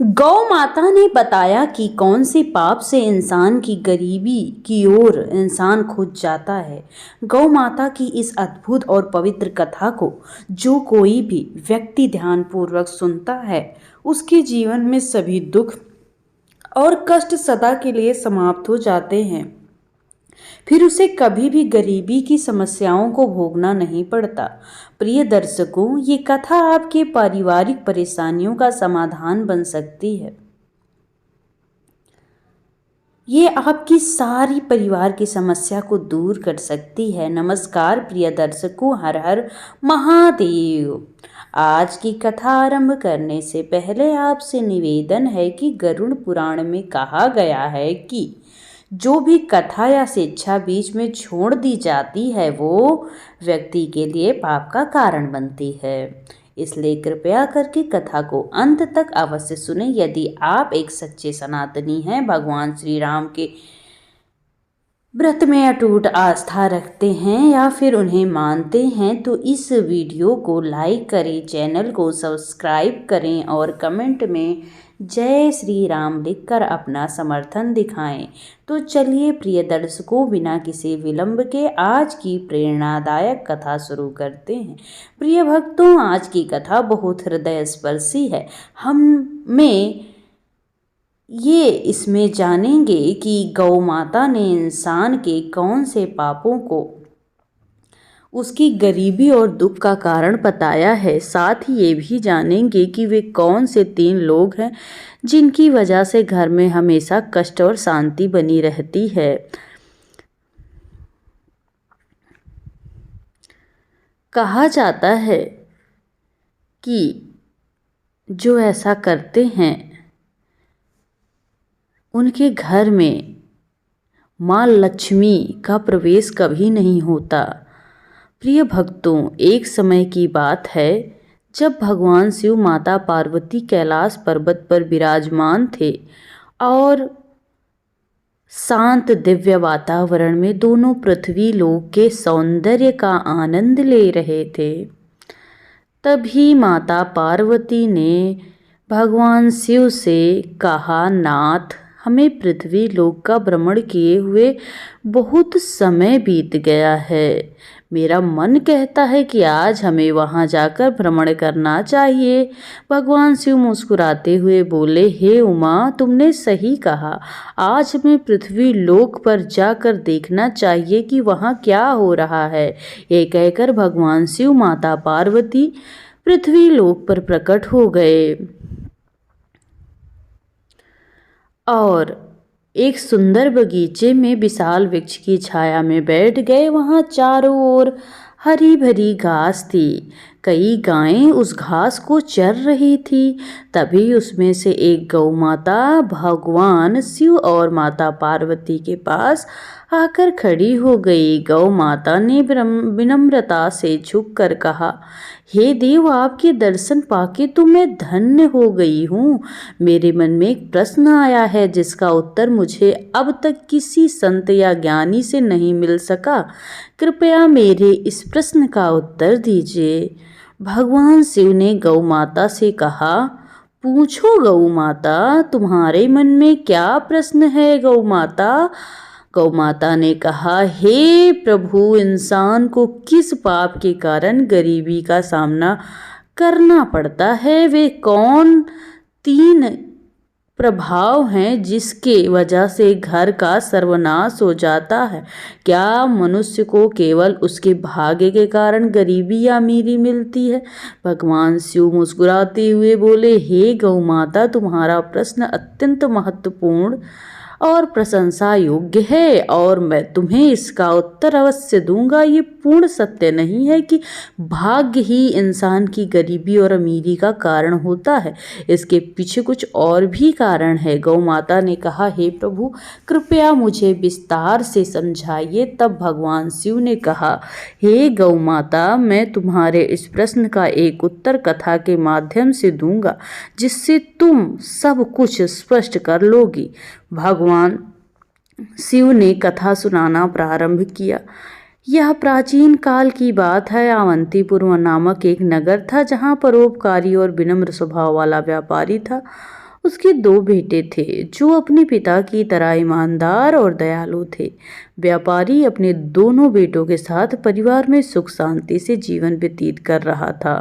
गौ माता ने बताया कि कौन से पाप से इंसान की गरीबी की ओर इंसान खुद जाता है। गौ माता की इस अद्भुत और पवित्र कथा को जो कोई भी व्यक्ति ध्यानपूर्वक सुनता है, उसके जीवन में सभी दुख और कष्ट सदा के लिए समाप्त हो जाते हैं। फिर उसे कभी भी गरीबी की समस्याओं को भोगना नहीं पड़ता। प्रिय दर्शकों, ये कथा आपके पारिवारिक परेशानियों का समाधान बन सकती है। ये आपकी सारी परिवार की समस्या को दूर कर सकती है। नमस्कार प्रिय दर्शकों, हर हर महादेव। आज की कथा आरंभ करने से पहले आपसे निवेदन है कि गरुड़ पुराण में कहा गया है कि जो भी कथा या शिक्षा बीच में छोड़ दी जाती है वो व्यक्ति के लिए पाप का कारण बनती है। इसलिए कृपया करके कथा को अंत तक अवश्य सुने। यदि आप एक सच्चे सनातनी हैं, भगवान श्री राम के व्रत में अटूट आस्था रखते हैं या फिर उन्हें मानते हैं, तो इस वीडियो को लाइक करें, चैनल को सब्सक्राइब करें और कमेंट में जय श्री राम लिखकर अपना समर्थन दिखाएं। तो चलिए प्रिय दर्शकों, बिना किसी विलंब के आज की प्रेरणादायक कथा शुरू करते हैं। प्रिय भक्तों, आज की कथा बहुत हृदय स्पर्शी है। ये इसमें जानेंगे कि गौ माता ने इंसान के कौन से पापों को उसकी गरीबी और दुख का कारण बताया है। साथ ही ये भी जानेंगे कि वे कौन से 3 लोग हैं जिनकी वजह से घर में हमेशा कष्ट और शांति बनी रहती है। कहा जाता है कि जो ऐसा करते हैं उनके घर में माँ लक्ष्मी का प्रवेश कभी नहीं होता। प्रिय भक्तों, एक समय की बात है जब भगवान शिव माता पार्वती कैलाश पर्वत पर विराजमान थे और शांत दिव्य वातावरण में दोनों पृथ्वी लोक के सौंदर्य का आनंद ले रहे थे। तभी माता पार्वती ने भगवान शिव से कहा, नाथ, हमें पृथ्वी लोक का भ्रमण किए हुए बहुत समय बीत गया है। मेरा मन कहता है कि आज हमें वहां जाकर भ्रमण करना चाहिए। भगवान शिव मुस्कुराते हुए बोले, हे उमा, तुमने सही कहा। आज हमें पृथ्वी लोक पर जाकर देखना चाहिए कि वहां क्या हो रहा है। ये कहकर भगवान शिव माता पार्वती पृथ्वी लोक पर प्रकट हो गए और एक सुंदर बगीचे में विशाल वृक्ष की छाया में बैठ गए। वहां चारों ओर हरी भरी घास थी। कई गायें उस घास को चर रही थी। तभी उसमें से एक गौ माता भगवान शिव और माता पार्वती के पास आकर खड़ी हो गई। गौ माता ने विनम्रता से झुककर कहा, हे देव, आपके दर्शन पाके तो मैं धन्य हो गई हूँ। मेरे मन में एक प्रश्न आया है जिसका उत्तर मुझे अब तक किसी संत या ज्ञानी से नहीं मिल सका। कृपया मेरे इस प्रश्न का उत्तर दीजिए। भगवान शिव ने गौ माता से कहा, पूछो गौ माता, तुम्हारे मन में क्या प्रश्न है गौ माता? गौ माता ने कहा, हे प्रभु, इंसान को किस पाप के कारण गरीबी का सामना करना पड़ता है? वे कौन 3 प्रभाव हैं जिसके वजह से घर का सर्वनाश हो जाता है? क्या मनुष्य को केवल उसके भाग्य के कारण गरीबी या अमीरी मिलती है? भगवान शिव मुस्कुराते हुए बोले, हे गौ माता, तुम्हारा प्रश्न अत्यंत महत्वपूर्ण और प्रशंसा योग्य है और मैं तुम्हें इसका उत्तर अवश्य दूंगा। ये पूर्ण सत्य नहीं है कि भाग्य ही इंसान की गरीबी और अमीरी का कारण होता है। इसके पीछे कुछ और भी कारण है। गौ माता ने कहा, हे प्रभु, कृपया मुझे विस्तार से समझाइए। तब भगवान शिव ने कहा, हे गौ माता, मैं तुम्हारे इस प्रश्न का एक उत्तर कथा के माध्यम से दूंगा जिससे तुम सब कुछ स्पष्ट कर लोगी। भगवान शिव ने कथा सुनाना प्रारंभ किया। यह प्राचीन काल की बात है। अवंतीपुर नामक एक नगर था जहाँ परोपकारी और विनम्र स्वभाव वाला व्यापारी था। उसके 2 बेटे थे जो अपने पिता की तरह ईमानदार और दयालु थे। व्यापारी अपने दोनों बेटों के साथ परिवार में सुख शांति से जीवन व्यतीत कर रहा था।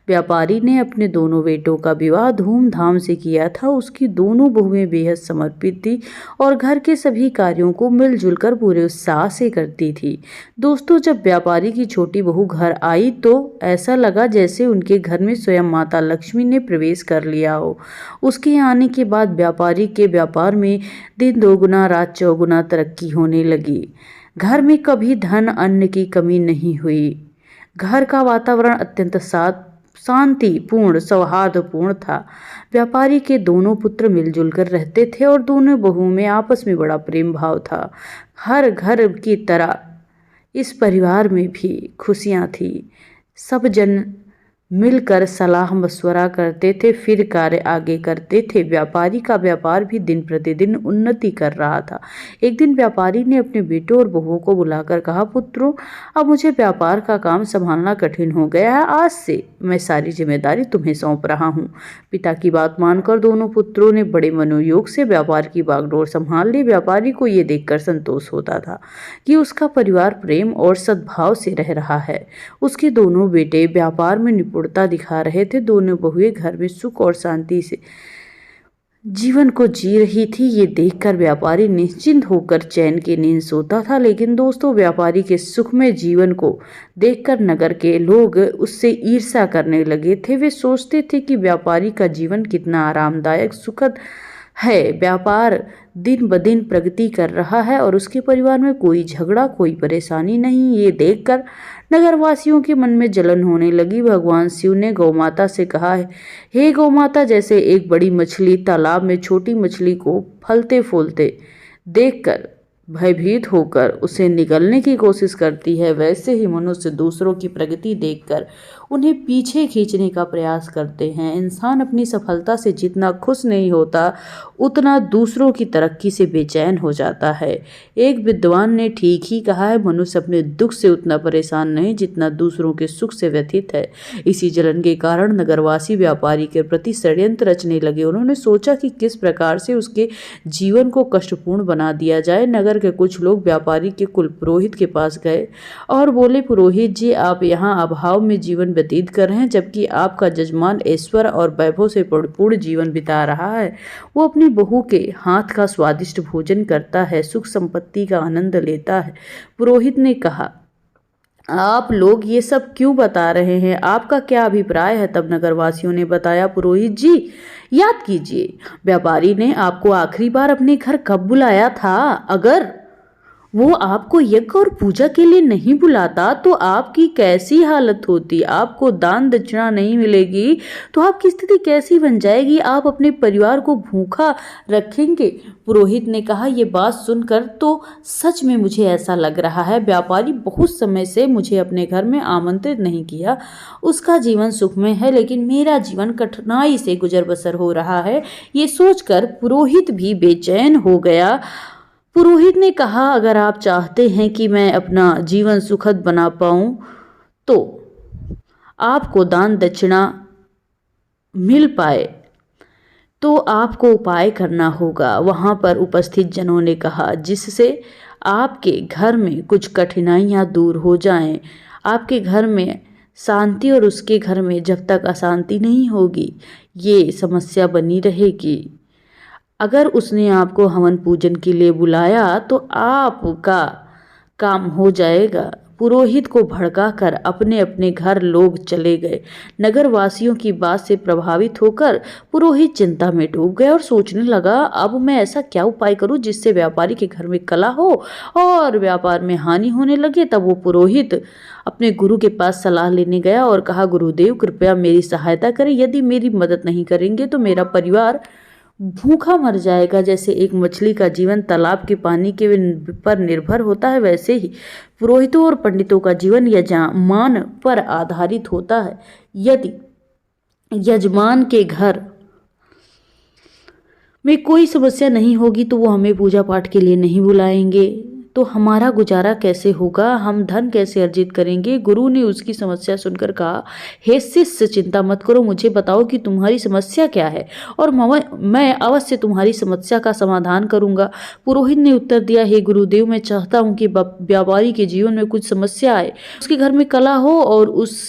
व्यापारी ने अपने दोनों बेटों का विवाह धूमधाम से किया था। उसकी दोनों बहुएं बेहद समर्पित थी और घर के सभी कार्यों को मिलजुल कर पूरे उत्साह से करती थी। दोस्तों, जब व्यापारी की छोटी बहू घर आई तो ऐसा लगा जैसे उनके घर में स्वयं माता लक्ष्मी ने प्रवेश कर लिया हो। उसके आने के बाद व्यापारी के व्यापार में दिन दोगुना रात चौगुना तरक्की होने लगी। घर में कभी धन अन्न की कमी नहीं हुई। घर का वातावरण अत्यंत शांतिपूर्ण सौहार्दपूर्ण था। व्यापारी के दोनों पुत्र मिलजुल कर रहते थे और दोनों बहुओं में आपस में बड़ा प्रेम भाव था। हर घर की तरह इस परिवार में भी खुशियां थी। सब जन मिलकर सलाह मशवरा करते थे, फिर कार्य आगे करते थे। व्यापारी का व्यापार भी दिन प्रतिदिन उन्नति कर रहा था। एक दिन व्यापारी ने अपने बेटों और बहुओं को बुलाकर कहा, पुत्रों, अब मुझे व्यापार का काम संभालना कठिन हो गया है। आज से मैं सारी जिम्मेदारी तुम्हें सौंप रहा हूँ। पिता की बात मानकर दोनों पुत्रों ने बड़े मनोयोग से व्यापार की बागडोर संभाल ली। व्यापारी को ये देखकर संतोष होता था कि उसका परिवार प्रेम और सद्भाव से रह रहा है। उसके दोनों बेटे व्यापार में निपुणता दिखा रहे थे। दोनों बहुएं घर में सुख और शांति से जीवन को जी रही थी। ये देखकर व्यापारी निश्चिंत होकर चैन की नींद सोता था। लेकिन दोस्तों, व्यापारी के सुखमय जीवन को देखकर नगर के लोग उससे ईर्ष्या करने लगे थे। वे सोचते थे कि व्यापारी का जीवन कितना आरामदायक सुखद है। व्यापार दिन ब दिन प्रगति कर रहा है और उसके परिवार में कोई झगड़ा कोई परेशानी नहीं। ये देखकर नगरवासियों के मन में जलन होने लगी। भगवान शिव ने गौमाता से कहा, हे गौमाता, जैसे एक बड़ी मछली तालाब में छोटी मछली को फलते फूलते देखकर भयभीत होकर उसे निगलने की कोशिश करती है, वैसे ही मनुष्य दूसरों की प्रगति देखकर उन्हें पीछे खींचने का प्रयास करते हैं। इंसान अपनी सफलता से जितना खुश नहीं होता, उतना दूसरों की तरक्की से बेचैन हो जाता है। एक विद्वान ने ठीक ही कहा है, मनुष्य अपने दुख से उतना परेशान नहीं जितना दूसरों के सुख से व्यथित है। इसी जलन के कारण नगरवासी व्यापारी के प्रति षड्यंत्र रचने लगे। उन्होंने सोचा कि किस प्रकार से उसके जीवन को कष्टपूर्ण बना दिया जाए। नगर के कुछ लोग व्यापारी के कुल पुरोहित के पास गए और बोले, पुरोहित जी, आप यहाँ अभाव में जीवन व्यतीत कर रहे हैं, जबकि आपका जजमान ऐश्वर्य और वैभव से परिपूर्ण जीवन बिता रहा है। वो अपनी बहू के हाथ का स्वादिष्ट भोजन करता है, सुख संपत्ति का आनंद लेता है। पुरोहित ने कहा, आप लोग ये सब क्यों बता रहे हैं? आपका क्या अभिप्राय है? तब नगरवासियों ने बताया, पुरोहित जी, याद कीजिए, व्यापारी ने आपको आखिरी बार अपने घर कब बुलाया था? अगर वो आपको यज्ञ और पूजा के लिए नहीं बुलाता तो आपकी कैसी हालत होती? आपको दान दक्षिणा नहीं मिलेगी तो आपकी स्थिति कैसी बन जाएगी? आप अपने परिवार को भूखा रखेंगे। पुरोहित ने कहा, ये बात सुनकर तो सच में मुझे ऐसा लग रहा है, व्यापारी बहुत समय से मुझे अपने घर में आमंत्रित नहीं किया। उसका जीवन सुखमय है, लेकिन मेरा जीवन कठिनाई से गुजर बसर हो रहा है। ये सोचकर पुरोहित भी बेचैन हो गया। पुरोहित ने कहा, अगर आप चाहते हैं कि मैं अपना जीवन सुखद बना पाऊं तो आपको दान दक्षिणा मिल पाए तो आपको उपाय करना होगा। वहां पर उपस्थित जनों ने कहा, जिससे आपके घर में कुछ कठिनाइयां दूर हो जाएं। आपके घर में शांति और उसके घर में जब तक अशांति नहीं होगी, ये समस्या बनी रहेगी। अगर उसने आपको हवन पूजन के लिए बुलाया तो आपका काम हो जाएगा। पुरोहित को भड़काकर अपने अपने घर लोग चले गए। नगरवासियों की बात से प्रभावित होकर पुरोहित चिंता में डूब गया और सोचने लगा, अब मैं ऐसा क्या उपाय करूं जिससे व्यापारी के घर में कला हो और व्यापार में हानि होने लगे। तब वो पुरोहित अपने गुरु के पास सलाह लेने गया और कहा, गुरुदेव, कृपया मेरी सहायता करें। यदि मेरी मदद नहीं करेंगे तो मेरा परिवार भूखा मर जाएगा। जैसे एक मछली का जीवन तालाब के पानी के पर निर्भर होता है, वैसे ही पुरोहितों और पंडितों का जीवन यजमान पर आधारित होता है। यदि यजमान के घर में कोई समस्या नहीं होगी तो वो हमें पूजा पाठ के लिए नहीं बुलाएंगे। तो हमारा गुजारा कैसे होगा, हम धन कैसे अर्जित करेंगे। गुरु ने उसकी समस्या सुनकर कहा, हे शिष्य, चिंता मत करो, मुझे बताओ कि तुम्हारी समस्या क्या है और मैं अवश्य तुम्हारी समस्या का समाधान करूंगा। पुरोहित ने उत्तर दिया, हे गुरुदेव, मैं चाहता हूँ कि व्यापारी के जीवन में कुछ समस्या आए, उसके घर में कला हो और उस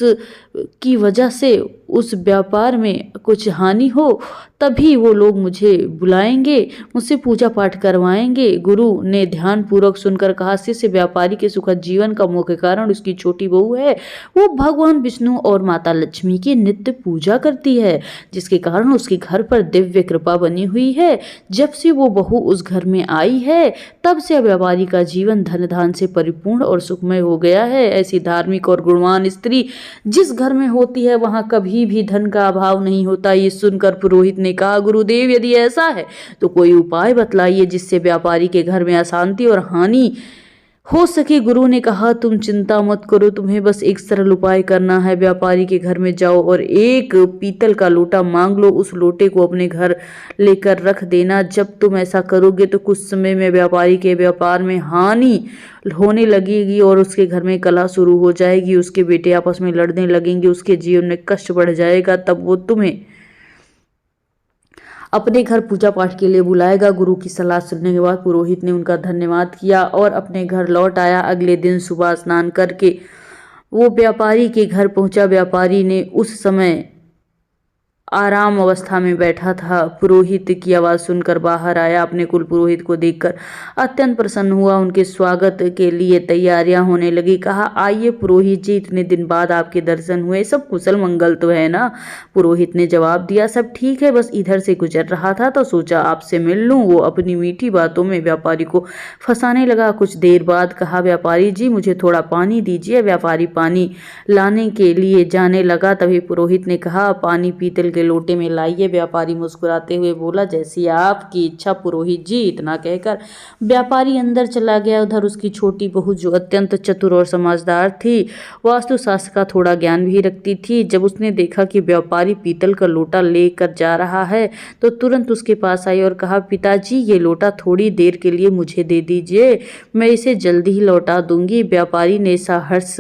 की वजह से उस व्यापार में कुछ हानि हो, तभी वो लोग मुझे बुलाएंगे, मुझसे पूजा पाठ करवाएंगे। गुरु ने ध्यान पूर्वक सुनकर कहा, शिष्य, व्यापारी के सुखद जीवन का मुख्य कारण उसकी छोटी बहू है। वो भगवान विष्णु और माता लक्ष्मी की नित्य पूजा करती है, जिसके कारण उसके घर पर दिव्य कृपा बनी हुई है। जब से वो बहू उस घर में आई है, तब से व्यापारी का जीवन धन धान से परिपूर्ण और सुखमय हो गया है। ऐसी धार्मिक और गुणवान स्त्री जिस घर में होती है, वहां कभी भी धन का अभाव नहीं होता। ये सुनकर पुरोहित ने कहा, गुरुदेव, यदि ऐसा है तो कोई उपाय बतलाइए जिससे व्यापारी के घर में अशांति और हानि हो सके। गुरु ने कहा, तुम चिंता मत करो, तुम्हें बस एक सरल उपाय करना है। व्यापारी के घर में जाओ और एक पीतल का लोटा मांग लो, उस लोटे को अपने घर लेकर रख देना। जब तुम ऐसा करोगे तो कुछ समय में व्यापारी के व्यापार में हानि होने लगेगी और उसके घर में कलह शुरू हो जाएगी, उसके बेटे आपस में लड़ने लगेंगे, उसके जीवन में कष्ट बढ़ जाएगा, तब वो तुम्हें अपने घर पूजा पाठ के लिए बुलाएगा। गुरु की सलाह सुनने के बाद पुरोहित ने उनका धन्यवाद किया और अपने घर लौट आया। अगले दिन सुबह स्नान करके वो व्यापारी के घर पहुंचा। व्यापारी ने उस समय आराम अवस्था में बैठा था। पुरोहित की आवाज़ सुनकर बाहर आया। अपने कुल पुरोहित को देखकर अत्यंत प्रसन्न हुआ। उनके स्वागत के लिए तैयारियां होने लगी। कहा, आइए पुरोहित जी, इतने दिन बाद आपके दर्शन हुए, सब कुशल मंगल तो है ना। पुरोहित ने जवाब दिया, सब ठीक है, बस इधर से गुजर रहा था तो सोचा आपसे मिल लूं। वो अपनी मीठी बातों में व्यापारी को फंसाने लगा। कुछ देर बाद कहा, व्यापारी जी, मुझे थोड़ा पानी दीजिए। व्यापारी पानी लाने के लिए जाने लगा, तभी पुरोहित ने कहा, पानी पीतल के लोटे में लाइए। व्यापारी मुस्कुराते हुए बोला, जैसी आपकी इच्छा पुरोहित जी। इतना कहकर व्यापारी अंदर चला गया। उधर उसकी छोटी बहू, जो अत्यंत चतुर और समझदार थी, वास्तुशास्त्र का थोड़ा ज्ञान भी रखती थी, जब उसने देखा कि व्यापारी पीतल का लोटा लेकर जा रहा है तो तुरंत उसके पास आई और कहा, पिताजी, ये लोटा थोड़ी देर के लिए मुझे दे दीजिए, मैं इसे जल्दी ही लौटा दूंगी। व्यापारी ने सहर्ष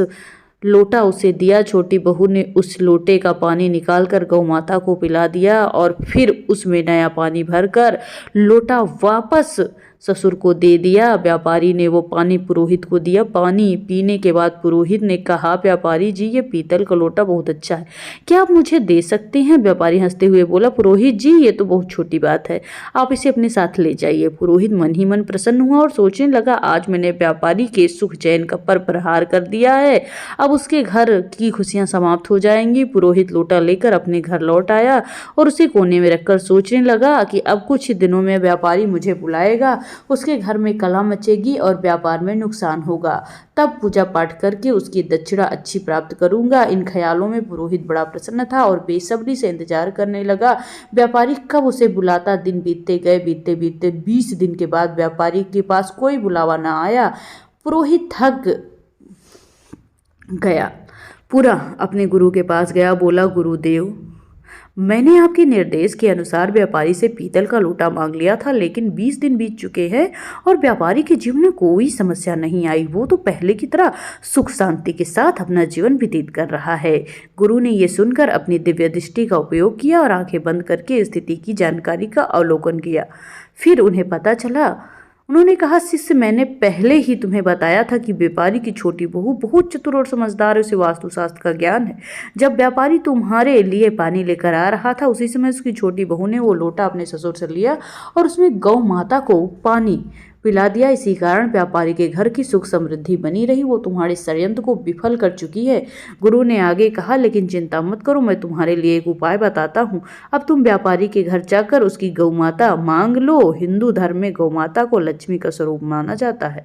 लोटा उसे दिया। छोटी बहू ने उस लोटे का पानी निकालकर गौ माता को पिला दिया और फिर उसमें नया पानी भरकर लोटा वापस ससुर को दे दिया। व्यापारी ने वो पानी पुरोहित को दिया। पानी पीने के बाद पुरोहित ने कहा, व्यापारी जी, ये पीतल का लोटा बहुत अच्छा है, क्या आप मुझे दे सकते हैं। व्यापारी हंसते हुए बोला, पुरोहित जी, ये तो बहुत छोटी बात है, आप इसे अपने साथ ले जाइए। पुरोहित मन ही मन प्रसन्न हुआ और सोचने लगा, आज मैंने व्यापारी के सुख चैन का पर प्रहार कर दिया है, अब उसके घर की खुशियां समाप्त हो जाएंगी। पुरोहित लोटा लेकर अपने घर लौट आया और उसे कोने में रखकर सोचने लगा कि अब कुछ दिनों में व्यापारी मुझे बुलाएगा, उसके घर में कलह मचेगी और व्यापार में नुकसान होगा, तब पूजा पाठ करके उसकी दक्षिणा अच्छी प्राप्त करूंगा। इन ख्यालों में पुरोहित बड़ा प्रसन्न था और बेसब्री से इंतजार करने लगा व्यापारी कब उसे बुलाता। दिन बीतते गए। बीतते बीतते 20 दिन के बाद व्यापारी के पास कोई बुलावा न आया। पुरोहित थक गया, पूरा अपने गुरु के पास गया। बोला, गुरुदेव, मैंने आपके निर्देश के अनुसार व्यापारी से पीतल का लोटा मांग लिया था, लेकिन 20 दिन बीत चुके हैं और व्यापारी के जीवन में कोई समस्या नहीं आई। वो तो पहले की तरह सुख शांति के साथ अपना जीवन व्यतीत कर रहा है। गुरु ने ये सुनकर अपनी दिव्य दृष्टि का उपयोग किया और आंखें बंद करके स्थिति की जानकारी का अवलोकन किया। फिर उन्हें पता चला। उन्होंने कहा, शिष्य, मैंने पहले ही तुम्हें बताया था कि व्यापारी की छोटी बहू बहुत चतुर और समझदार है, उसे वास्तुशास्त्र का ज्ञान है। जब व्यापारी तुम्हारे लिए पानी लेकर आ रहा था, उसी समय उसकी छोटी बहू ने वो लोटा अपने ससुर से लिया और उसमें गौ माता को पानी पिला दिया। इसी कारण व्यापारी के घर की सुख समृद्धि बनी रही। वो तुम्हारे षड्यंत्र को विफल कर चुकी है। गुरु ने आगे कहा, लेकिन चिंता मत करो, मैं तुम्हारे लिए एक उपाय बताता हूँ। अब तुम व्यापारी के घर जाकर उसकी गौ माता मांग लो। हिंदू धर्म में गौ माता को लक्ष्मी का स्वरूप माना जाता है।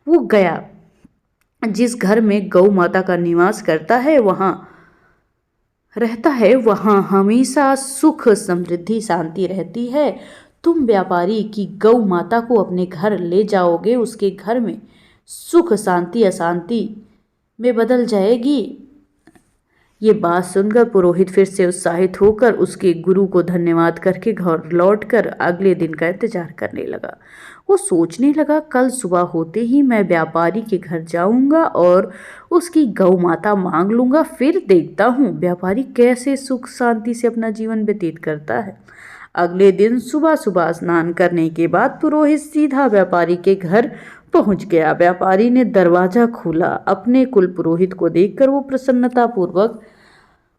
वो गया, जिस घर में गौ माता का निवास करता है, रहता है, वहाँ हमेशा सुख समृद्धि शांति रहती है। तुम व्यापारी की गौ माता को अपने घर ले जाओगे, उसके घर में सुख शांति अशांति में बदल जाएगी। ये बात सुनकर पुरोहित फिर से उत्साहित होकर उसके गुरु को धन्यवाद करके घर लौटकर अगले दिन का इंतजार करने लगा। वो सोचने लगा, कल सुबह होते ही मैं व्यापारी के घर जाऊंगा और उसकी गौ माता मांग लूंगा, फिर देखता हूँ व्यापारी कैसे सुख शांति से अपना जीवन व्यतीत करता है। अगले दिन सुबह सुबह स्नान करने के बाद पुरोहित सीधा व्यापारी के घर पहुंच गया। व्यापारी ने दरवाजा खोला। अपने कुल पुरोहित को देखकर वो प्रसन्नता पूर्वक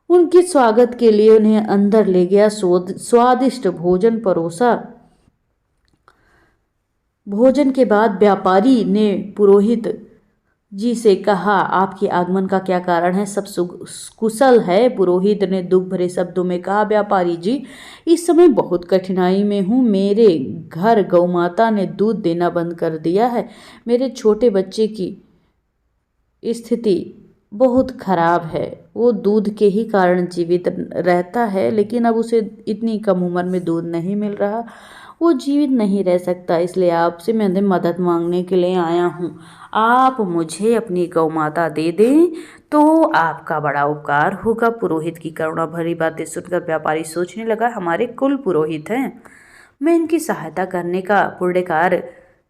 उनके स्वागत के लिए उन्हें अंदर ले गया। स्वादिष्ट भोजन परोसा। भोजन के बाद व्यापारी ने पुरोहित जी से कहा, आपके आगमन का क्या कारण है? सब कुशल है? पुरोहित ने दुख भरे शब्दों में कहा, व्यापारी जी, इस समय बहुत कठिनाई में हूँ। मेरे घर गौमाता ने दूध देना बंद कर दिया है। मेरे छोटे बच्चे की स्थिति बहुत खराब है। वो दूध के ही कारण जीवित रहता है, लेकिन अब उसे इतनी कम उम्र में दूध नहीं मिल रहा, वो जीवित नहीं रह सकता। इसलिए आपसे मैंने मदद मांगने के लिए आया हूँ। आप मुझे अपनी गौ माता दे दें तो आपका बड़ा उपकार होगा। पुरोहित की करुणा भरी बातें सुनकर व्यापारी सोचने लगा, हमारे कुल पुरोहित हैं, मैं इनकी सहायता करने का पुण्य कार्य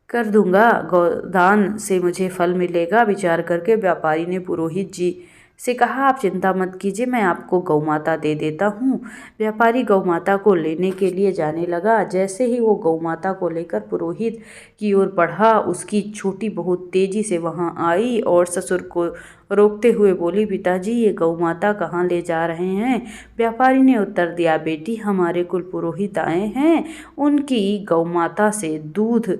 कर दूंगा, गोदान से मुझे फल मिलेगा। विचार करके व्यापारी ने पुरोहित जी से कहा, आप चिंता मत कीजिए, मैं आपको गौमाता दे देता हूँ। व्यापारी गौमाता को लेने के लिए जाने लगा। जैसे ही वो गौमाता को लेकर पुरोहित की ओर बढ़ा, उसकी छोटी बहू तेजी से वहाँ आई और ससुर को रोकते हुए बोली, पिताजी, ये गौमाता कहाँ ले जा रहे हैं? व्यापारी ने उत्तर दिया, बेटी, हमारे कुल पुरोहित आए हैं, उनकी गौमाता से दूध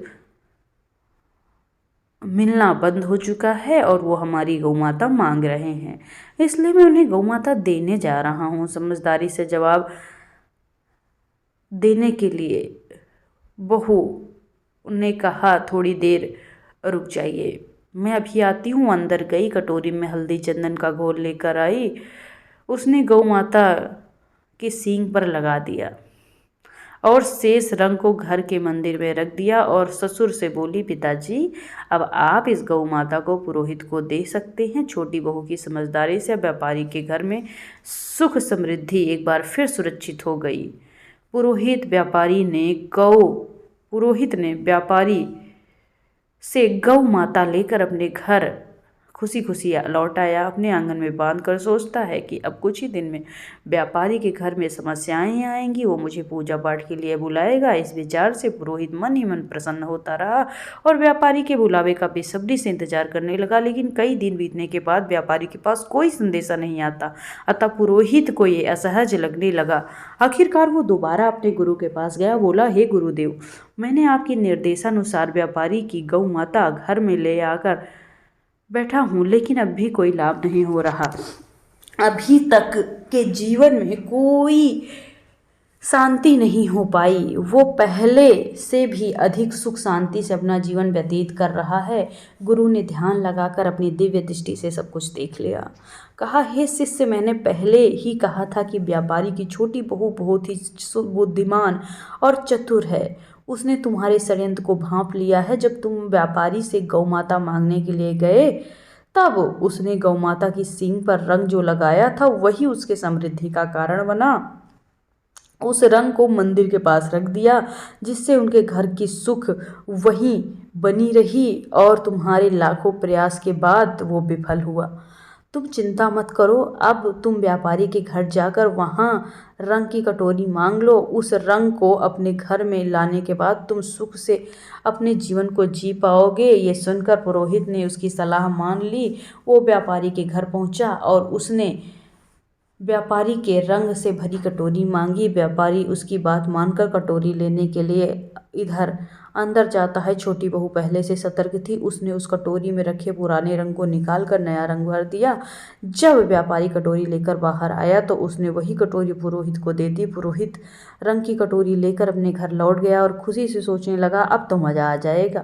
मिलना बंद हो चुका है और वो हमारी गौमाता मांग रहे हैं, इसलिए मैं उन्हें गौमाता देने जा रहा हूँ। समझदारी से जवाब देने के लिए बहू ने कहा, थोड़ी देर रुक जाइए, मैं अभी आती हूँ। अंदर गई, कटोरी में हल्दी चंदन का घोल लेकर आई। उसने गौमाता के सींग पर लगा दिया और शेष रंग को घर के मंदिर में रख दिया और ससुर से बोली, पिताजी, अब आप इस गौ माता को पुरोहित को दे सकते हैं। छोटी बहू की समझदारी से व्यापारी के घर में सुख समृद्धि एक बार फिर सुरक्षित हो गई। पुरोहित ने व्यापारी से गौ माता लेकर अपने घर खुशी खुशी लौट आया। अपने आंगन में बांधकर सोचता है कि अब कुछ ही दिन में व्यापारी के घर में समस्याएं आएंगी, वो मुझे पूजा पाठ के लिए बुलाएगा। इस विचार से पुरोहित मन ही मन प्रसन्न होता रहा और व्यापारी के बुलावे का बेसब्री से इंतजार करने लगा। लेकिन कई दिन बीतने के बाद व्यापारी के पास कोई संदेशा नहीं आता, अतः पुरोहित को ये असहज लगने लगा। आखिरकार वो दोबारा अपने गुरु के पास गया। बोला, हे गुरुदेव, मैंने आपके निर्देशानुसार व्यापारी की गौ माता घर में ले आकर बैठा हूँ, लेकिन अब भी कोई लाभ नहीं हो रहा। अभी तक के जीवन में कोई शांति नहीं हो पाई। वो पहले से भी अधिक सुख शांति से अपना जीवन व्यतीत कर रहा है। गुरु ने ध्यान लगाकर अपनी दिव्य दृष्टि से सब कुछ देख लिया। कहा, हे शिष्य, मैंने पहले ही कहा था कि व्यापारी की छोटी बहू बहुत ही बुद्धिमान और चतुर है। उसने तुम्हारे षड्यंत्र को भांप लिया है। जब तुम व्यापारी से गौमाता मांगने के लिए गए, तब उसने गौमाता की सींग पर रंग जो लगाया था, वही उसके समृद्धि का कारण बना। उस रंग को मंदिर के पास रख दिया, जिससे उनके घर की सुख वहीं बनी रही और तुम्हारे लाखों प्रयास के बाद वो विफल हुआ। तुम चिंता मत करो, अब तुम व्यापारी के घर जाकर वहाँ रंग की कटोरी मांग लो। उस रंग को अपने घर में लाने के बाद तुम सुख से अपने जीवन को जी पाओगे। ये सुनकर पुरोहित ने उसकी सलाह मान ली। वो व्यापारी के घर पहुँचा और उसने व्यापारी के रंग से भरी कटोरी मांगी। व्यापारी उसकी बात मानकर कटोरी लेने के लिए इधर अंदर जाता है। छोटी बहू पहले से सतर्क थी। उसने उस कटोरी में रखे पुराने रंग को निकाल कर नया रंग भर दिया। जब व्यापारी कटोरी लेकर बाहर आया तो उसने वही कटोरी पुरोहित को दे दी। पुरोहित रंग की कटोरी लेकर अपने घर लौट गया और खुशी से सोचने लगा, अब तो मज़ा आ जाएगा।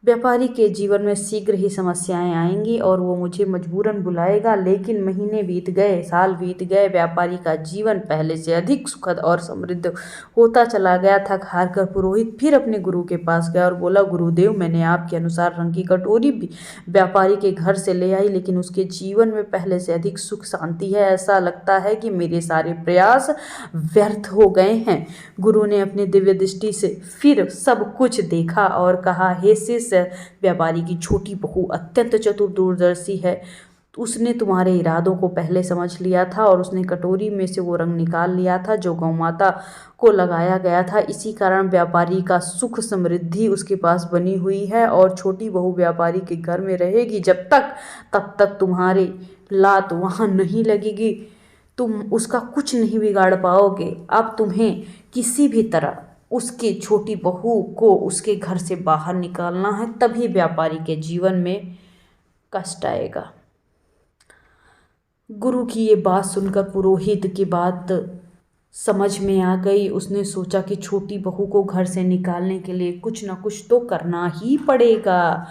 व्यापारी के जीवन में शीघ्र ही समस्याएं आएंगी और वो मुझे मजबूरन बुलाएगा। लेकिन महीने बीत गए, साल बीत गए, व्यापारी का जीवन पहले से अधिक सुखद और समृद्ध होता चला गया। थक हार कर पुरोहित फिर अपने गुरु के पास गया और बोला, गुरुदेव, मैंने आपके अनुसार रंग की कटोरी भी व्यापारी के घर से ले आई, लेकिन उसके जीवन में पहले से अधिक सुख शांति है। ऐसा लगता है कि मेरे सारे प्रयास व्यर्थ हो गए हैं। गुरु ने अपनी दिव्य दृष्टि से फिर सब कुछ देखा और कहा, हे शिष्य, व्यापारी की छोटी बहू अत्यंत चतुर दूरदर्शी है। उसने तुम्हारे इरादों को पहले समझ लिया था और उसने कटोरी में से वो रंग निकाल लिया था जो गौ माता को लगाया गया था। इसी कारण व्यापारी का सुख समृद्धि उसके पास बनी हुई है और छोटी बहू व्यापारी के घर में रहेगी तब तक तुम्हारी लात वहाँ नहीं लगेगी। तुम उसका कुछ नहीं बिगाड़ पाओगे। अब तुम्हें किसी भी तरह उसकी छोटी बहू को उसके घर से बाहर निकालना है, तभी व्यापारी के जीवन में कष्ट आएगा। गुरु की ये बात सुनकर पुरोहित की बात समझ में आ गई। उसने सोचा कि छोटी बहू को घर से निकालने के लिए कुछ न कुछ तो करना ही पड़ेगा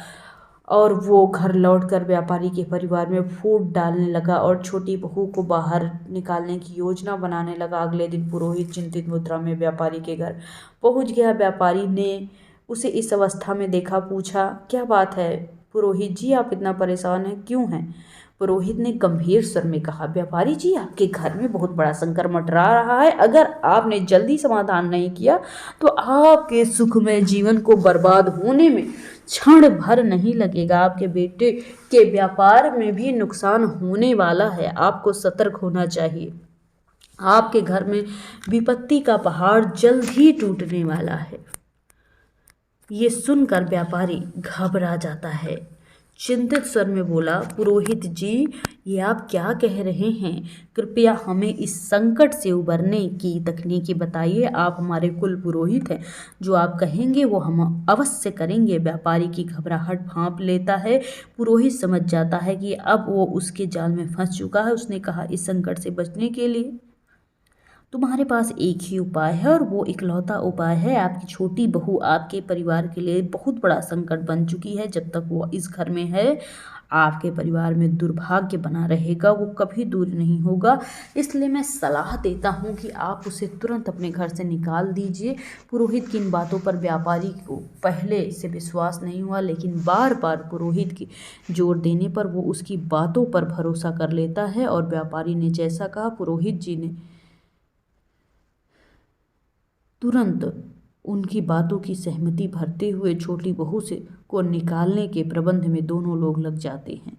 और वो घर लौटकर व्यापारी के परिवार में फूट डालने लगा और छोटी बहू को बाहर निकालने की योजना बनाने लगा। अगले दिन पुरोहित चिंतित मुद्रा में व्यापारी के घर पहुंच गया। व्यापारी ने उसे इस अवस्था में देखा, पूछा, क्या बात है पुरोहित जी, आप इतना परेशान हैं, क्यों हैं? पुरोहित ने गंभीर स्वर में कहा, व्यापारी जी, आपके घर में बहुत बड़ा संकट मंडरा रहा है। अगर आपने जल्दी समाधान नहीं किया तो आपके सुखमय जीवन को बर्बाद होने में क्षण भर नहीं लगेगा। आपके बेटे के व्यापार में भी नुकसान होने वाला है। आपको सतर्क होना चाहिए। आपके घर में विपत्ति का पहाड़ जल्द ही टूटने वाला है। ये सुनकर व्यापारी घबरा जाता है। चिंतित स्वर में बोला, पुरोहित जी, ये आप क्या कह रहे हैं? कृपया हमें इस संकट से उबरने की तकनीकी बताइए। आप हमारे कुल पुरोहित हैं, जो आप कहेंगे वो हम अवश्य करेंगे। व्यापारी की घबराहट भांप लेता है। पुरोहित समझ जाता है कि अब वो उसके जाल में फंस चुका है। उसने कहा, इस संकट से बचने के लिए तुम्हारे पास एक ही उपाय है और वो इकलौता उपाय है। आपकी छोटी बहू आपके परिवार के लिए बहुत बड़ा संकट बन चुकी है। जब तक वो इस घर में है, आपके परिवार में दुर्भाग्य बना रहेगा, वो कभी दूर नहीं होगा। इसलिए मैं सलाह देता हूँ कि आप उसे तुरंत अपने घर से निकाल दीजिए। पुरोहित की इन बातों पर व्यापारी को पहले से विश्वास नहीं हुआ, लेकिन बार बार पुरोहित की जोर देने पर वो उसकी बातों पर भरोसा कर लेता है और व्यापारी ने जैसा कहा, पुरोहित जी ने तुरंत उनकी बातों की सहमति भरते हुए छोटी बहू से को निकालने के प्रबंध में दोनों लोग लग जाते हैं।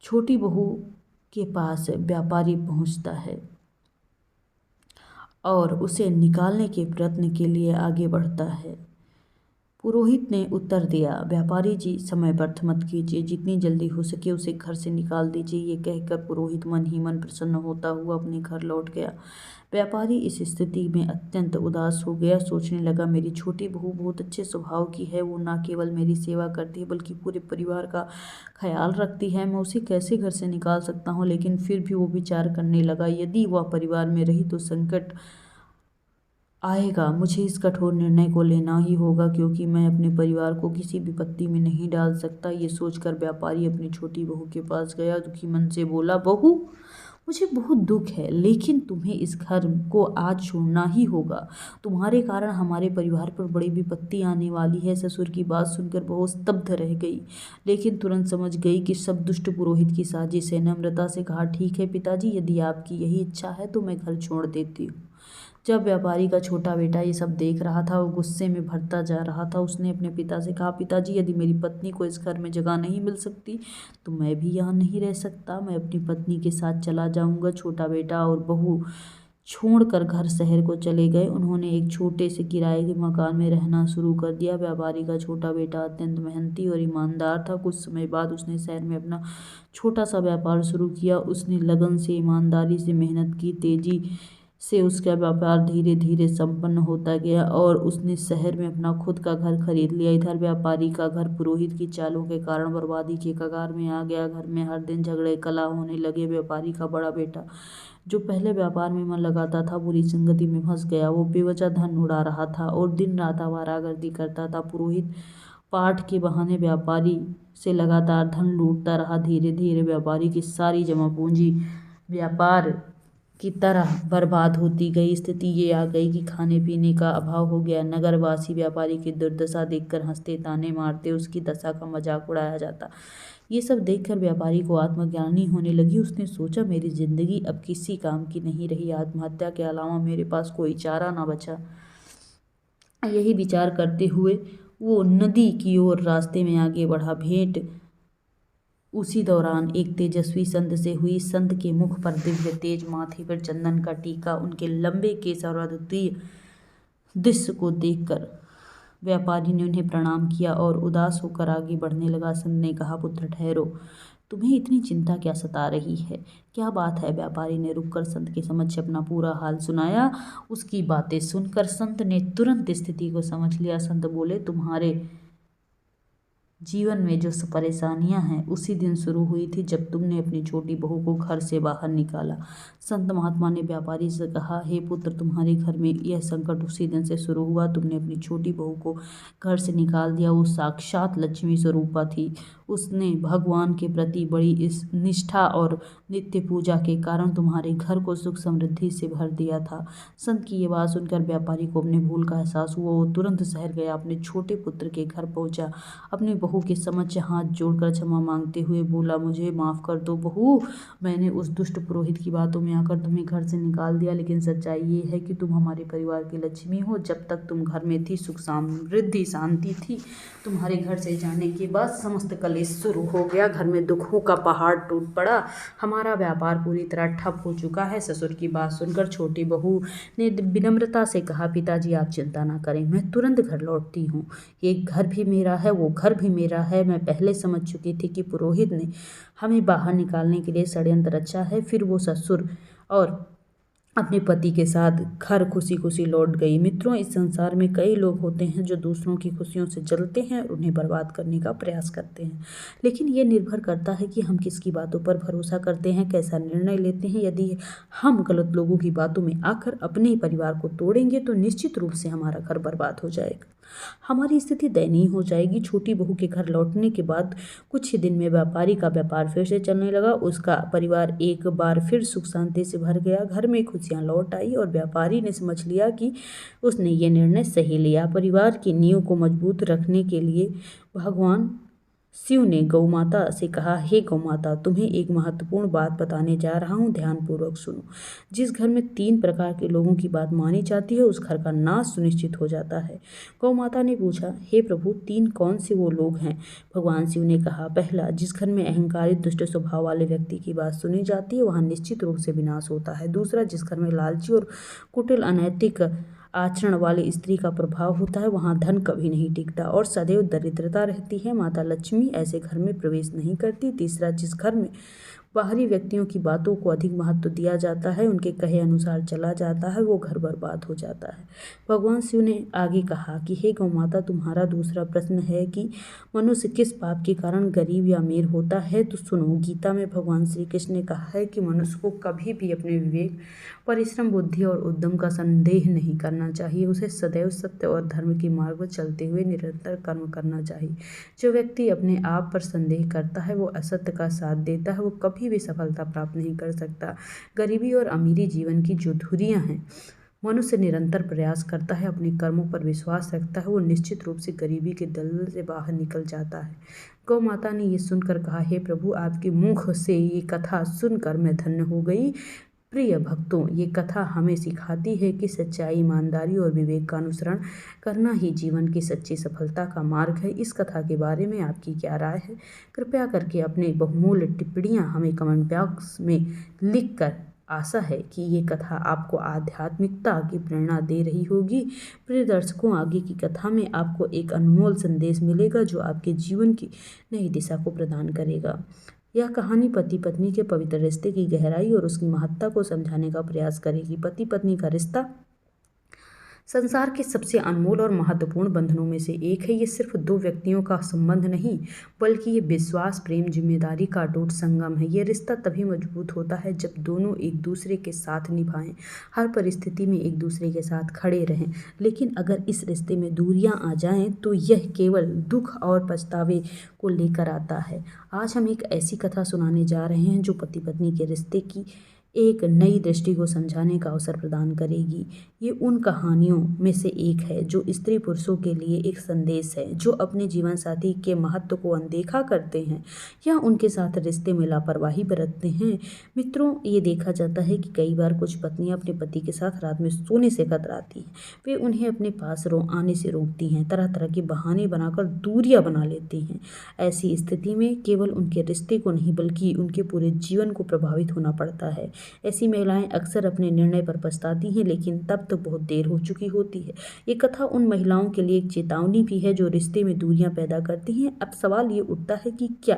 छोटी बहू के पास व्यापारी पहुंचता है और उसे निकालने के प्रयत्न के लिए आगे बढ़ता है। पुरोहित ने उत्तर दिया, व्यापारी जी, समय व्यर्थ मत कीजिए, जितनी जल्दी हो सके उसे घर से निकाल दीजिए। ये कहकर पुरोहित मन ही मन प्रसन्न होता हुआ अपने घर लौट गया। व्यापारी इस स्थिति में अत्यंत उदास हो गया। सोचने लगा, मेरी छोटी बहू बहुत अच्छे स्वभाव की है। वो न केवल मेरी सेवा करती है बल्कि पूरे परिवार का ख्याल रखती है। मैं उसे कैसे घर से निकाल सकता हूँ? लेकिन फिर भी वो विचार करने लगा, यदि वह परिवार में रही तो संकट आएगा। मुझे इस कठोर निर्णय को लेना ही होगा, क्योंकि मैं अपने परिवार को किसी विपत्ति में नहीं डाल सकता। ये सोचकर व्यापारी अपनी छोटी बहू के पास गया। दुखी मन से बोला, बहू, मुझे बहुत दुख है, लेकिन तुम्हें इस घर को आज छोड़ना ही होगा। तुम्हारे कारण हमारे परिवार पर बड़ी विपत्ति आने वाली है। ससुर की बात सुनकर बहू स्तब्ध रह गई, लेकिन तुरंत समझ गई कि सब दुष्ट पुरोहित की साजिश है। नम्रता से कहा, ठीक है पिताजी, यदि आपकी यही इच्छा है तो मैं घर छोड़ देती हूँ। जब व्यापारी का छोटा बेटा ये सब देख रहा था, वो गुस्से में भरता जा रहा था। उसने अपने पिता से कहा, पिताजी, यदि मेरी पत्नी को इस घर में जगह नहीं मिल सकती तो मैं भी यहाँ नहीं रह सकता। मैं अपनी पत्नी के साथ चला जाऊँगा। छोटा बेटा और बहू छोड़कर घर शहर को चले गए। उन्होंने एक छोटे से किराए के मकान में रहना शुरू कर दिया। व्यापारी का छोटा बेटा अत्यंत मेहनती और ईमानदार था। कुछ समय बाद उसने शहर में अपना छोटा सा व्यापार शुरू किया। उसने लगन से, ईमानदारी से मेहनत की। तेजी से उसका व्यापार धीरे धीरे संपन्न होता गया और उसने शहर में अपना खुद का घर खरीद लिया। इधर व्यापारी का घर पुरोहित की चालों के कारण बर्बादी के कगार में आ गया। घर में हर दिन झगड़े कला होने लगे। व्यापारी का बड़ा बेटा, जो पहले व्यापार में मन लगाता था, बुरी संगति में फंस गया। वो बेवजह धन उड़ा रहा था और दिन रात आवारागर्दी करता था। पुरोहित पाठ के बहाने व्यापारी से लगातार धन लूटता रहा। धीरे धीरे व्यापारी की सारी जमा पूंजी व्यापार की तरह बर्बाद होती गई। स्थिति ये आ गई कि खाने पीने का अभाव हो गया। नगरवासी व्यापारी की दुर्दशा देखकर हंसते, ताने मारते, उसकी दशा का मजाक उड़ाया जाता। ये सब देखकर व्यापारी को आत्मग्लानि होने लगी। उसने सोचा, मेरी जिंदगी अब किसी काम की नहीं रही। आत्महत्या के अलावा मेरे पास कोई चारा ना बचा। यही विचार करते हुए वो नदी की ओर रास्ते में आगे बढ़ा। भेंट उसी दौरान एक तेजस्वी संत से हुई। संत के मुख पर दिव्य तेज, माथे पर चंदन का टीका, उनके लंबे केस और अद्वितीय दृश्य को देखकर व्यापारी ने उन्हें प्रणाम किया और उदास होकर आगे बढ़ने लगा। संत ने कहा, पुत्र ठहरो, तुम्हें इतनी चिंता क्या सता रही है? क्या बात है? व्यापारी ने रुककर संत के समक्ष अपना पूरा हाल सुनाया। उसकी बातें सुनकर संत ने तुरंत स्थिति को समझ लिया। संत बोले, तुम्हारे जीवन में जो परेशानियां हैं उसी दिन शुरू हुई थी जब तुमने अपनी छोटी बहू को घर से बाहर निकाला। संत महात्मा ने व्यापारी से कहा, हे पुत्र, तुम्हारे घर में यह संकट उसी दिन से शुरू हुआ। तुमने अपनी छोटी बहू को घर से निकाल दिया। वो साक्षात लक्ष्मी स्वरूपा थी। उसने भगवान के प्रति बड़ी इस निष्ठा और नित्य पूजा के कारण तुम्हारे घर को सुख समृद्धि से भर दिया था। संत की ये बात सुनकर व्यापारी को अपने भूल का एहसास हुआ। वो तुरंत शहर गया, अपने छोटे पुत्र के घर पहुंचा, अपनी बहू के समक्ष हाथ जोड़कर क्षमा मांगते हुए बोला, मुझे माफ़ कर दो बहू, मैंने उस दुष्ट पुरोहित की बातों में आकर तुम्हें घर से निकाल दिया। लेकिन सच्चाई ये है कि तुम हमारे परिवार की लक्ष्मी हो। जब तक तुम घर में थी सुख समृद्धि शांति थी। तुम्हारे घर से जाने के बाद समस्त कलेश शुरू हो गया। घर में दुखों का पहाड़ टूट पड़ा। हमारा व्यापार पूरी तरह ठप हो चुका है। ससुर की बात सुनकर छोटी बहू ने विनम्रता से कहा, पिताजी आप चिंता ना करें, मैं तुरंत घर लौटती हूँ। ये घर भी मेरा है, वो घर भी मेरा है। मैं पहले समझ चुकी थी कि पुरोहित ने हमें बाहर निकालने के लिए षड्यंत्र रचा है। फिर वो ससुर और अपने पति के साथ घर खुशी खुशी लौट गई। मित्रों, इस संसार में कई लोग होते हैं जो दूसरों की खुशियों से जलते हैं और उन्हें बर्बाद करने का प्रयास करते हैं। लेकिन ये निर्भर करता है कि हम किसकी बातों पर भरोसा करते हैं, कैसा निर्णय लेते हैं। यदि हम गलत लोगों की बातों में आकर अपने ही परिवार को तोड़ेंगे तो निश्चित रूप से हमारा घर बर्बाद हो जाएगा, हमारी स्थिति दयनीय हो जाएगी। छोटी बहू के घर लौटने के बाद कुछ ही दिन में व्यापारी का व्यापार फिर से चलने लगा। उसका परिवार एक बार फिर सुख शांति से भर गया। घर में खुशियां लौट आई और व्यापारी ने समझ लिया कि उसने ये निर्णय सही लिया। परिवार की नींव को मजबूत रखने के लिए भगवान शिव ने गौ माता से कहा, हे गौ माता, तुम्हें एक महत्वपूर्ण बात बताने जा रहा हूँ, ध्यानपूर्वक सुनो। जिस घर में 3 प्रकार के लोगों की बात मानी जाती है उस घर का नाश सुनिश्चित हो जाता है। गौ माता ने पूछा, हे प्रभु, 3 कौन से वो लोग हैं? भगवान शिव ने कहा, पहला, जिस घर में अहंकारी दुष्ट स्वभाव वाले व्यक्ति की बात सुनी जाती है वहाँ निश्चित रूप से विनाश होता है। दूसरा, जिस घर में लालची और कुटिल अनैतिक आचरण वाली स्त्री का प्रभाव होता है वहाँ धन कभी नहीं टिकता और सदैव दरिद्रता रहती है। माता लक्ष्मी ऐसे घर में प्रवेश नहीं करती। तीसरा, जिस घर में बाहरी व्यक्तियों की बातों को अधिक महत्व दिया जाता है, उनके कहे अनुसार चला जाता है, वो घर बर्बाद हो जाता है। भगवान शिव ने आगे कहा कि हे गौ माता, तुम्हारा दूसरा प्रश्न है कि मनुष्य किस पाप के कारण गरीब या अमीर होता है। तो सुनो, गीता में भगवान श्री कृष्ण ने कहा है कि मनुष्य को कभी भी अपने विवेक, परिश्रम, बुद्धि और उद्यम का संदेह नहीं करना चाहिए। उसे सदैव सत्य और धर्म के मार्ग पर चलते हुए निरंतर कर्म करना चाहिए। जो व्यक्ति अपने आप पर संदेह करता है, वो असत्य का साथ देता है, वो कभी भी सफलता प्राप्त नहीं कर सकता। गरीबी और अमीरी जीवन की जो धुरियां हैं, मनुष्य निरंतर प्रयास करता है, अपने कर्मों पर विश्वास रखता है, वो निश्चित रूप से गरीबी के दलदल से बाहर निकल जाता है। गौ माता ने ये सुनकर कहा, हे प्रभु, आपके मुख से ये कथा सुनकर मैं धन्य हो गई। प्रिय भक्तों, ये कथा हमें सिखाती है कि सच्चाई, ईमानदारी और विवेक का अनुसरण करना ही जीवन की सच्ची सफलता का मार्ग है। इस कथा के बारे में आपकी क्या राय है? कृपया करके अपने बहुमूल्य टिप्पणियां हमें कमेंट बॉक्स में लिख कर, आशा है कि ये कथा आपको आध्यात्मिकता की प्रेरणा दे रही होगी। प्रिय दर्शकों, आगे की कथा में आपको एक अनमोल संदेश मिलेगा जो आपके जीवन की नई दिशा को प्रदान करेगा। यह कहानी पति पत्नी के पवित्र रिश्ते की गहराई और उसकी महत्ता को समझाने का प्रयास करेगी। पति पत्नी का रिश्ता संसार के सबसे अनमोल और महत्वपूर्ण बंधनों में से एक है। ये सिर्फ दो व्यक्तियों का संबंध नहीं, बल्कि ये विश्वास, प्रेम, जिम्मेदारी का अटूट संगम है। ये रिश्ता तभी मजबूत होता है जब दोनों एक दूसरे के साथ निभाएं, हर परिस्थिति में एक दूसरे के साथ खड़े रहें। लेकिन अगर इस रिश्ते में दूरियां आ जाएं, तो यह केवल दुख और पछतावे को लेकर आता है। आज हम एक ऐसी कथा सुनाने जा रहे हैं जो पति पत्नी के रिश्ते की एक नई दृष्टि को समझाने का अवसर प्रदान करेगी। ये उन कहानियों में से एक है जो स्त्री पुरुषों के लिए एक संदेश है, जो अपने जीवन साथी के महत्व को अनदेखा करते हैं या उनके साथ रिश्ते में लापरवाही बरतते हैं। मित्रों, ये देखा जाता है कि कई बार कुछ पत्नियां अपने पति के साथ रात में सोने से कतराती हैं। वे उन्हें अपने पास आने से रोकती हैं, तरह तरह के बहाने बनाकर दूरियां बना लेती हैं। ऐसी स्थिति में केवल उनके रिश्ते को नहीं, बल्कि उनके पूरे जीवन को प्रभावित होना पड़ता है। ऐसी महिलाएं अक्सर अपने निर्णय पर पछताती हैं, लेकिन तब तक बहुत देर हो चुकी होती है। ये कथा उन महिलाओं के लिए एक चेतावनी भी है जो रिश्ते में दूरियां पैदा करती हैं। अब सवाल ये उठता है कि क्या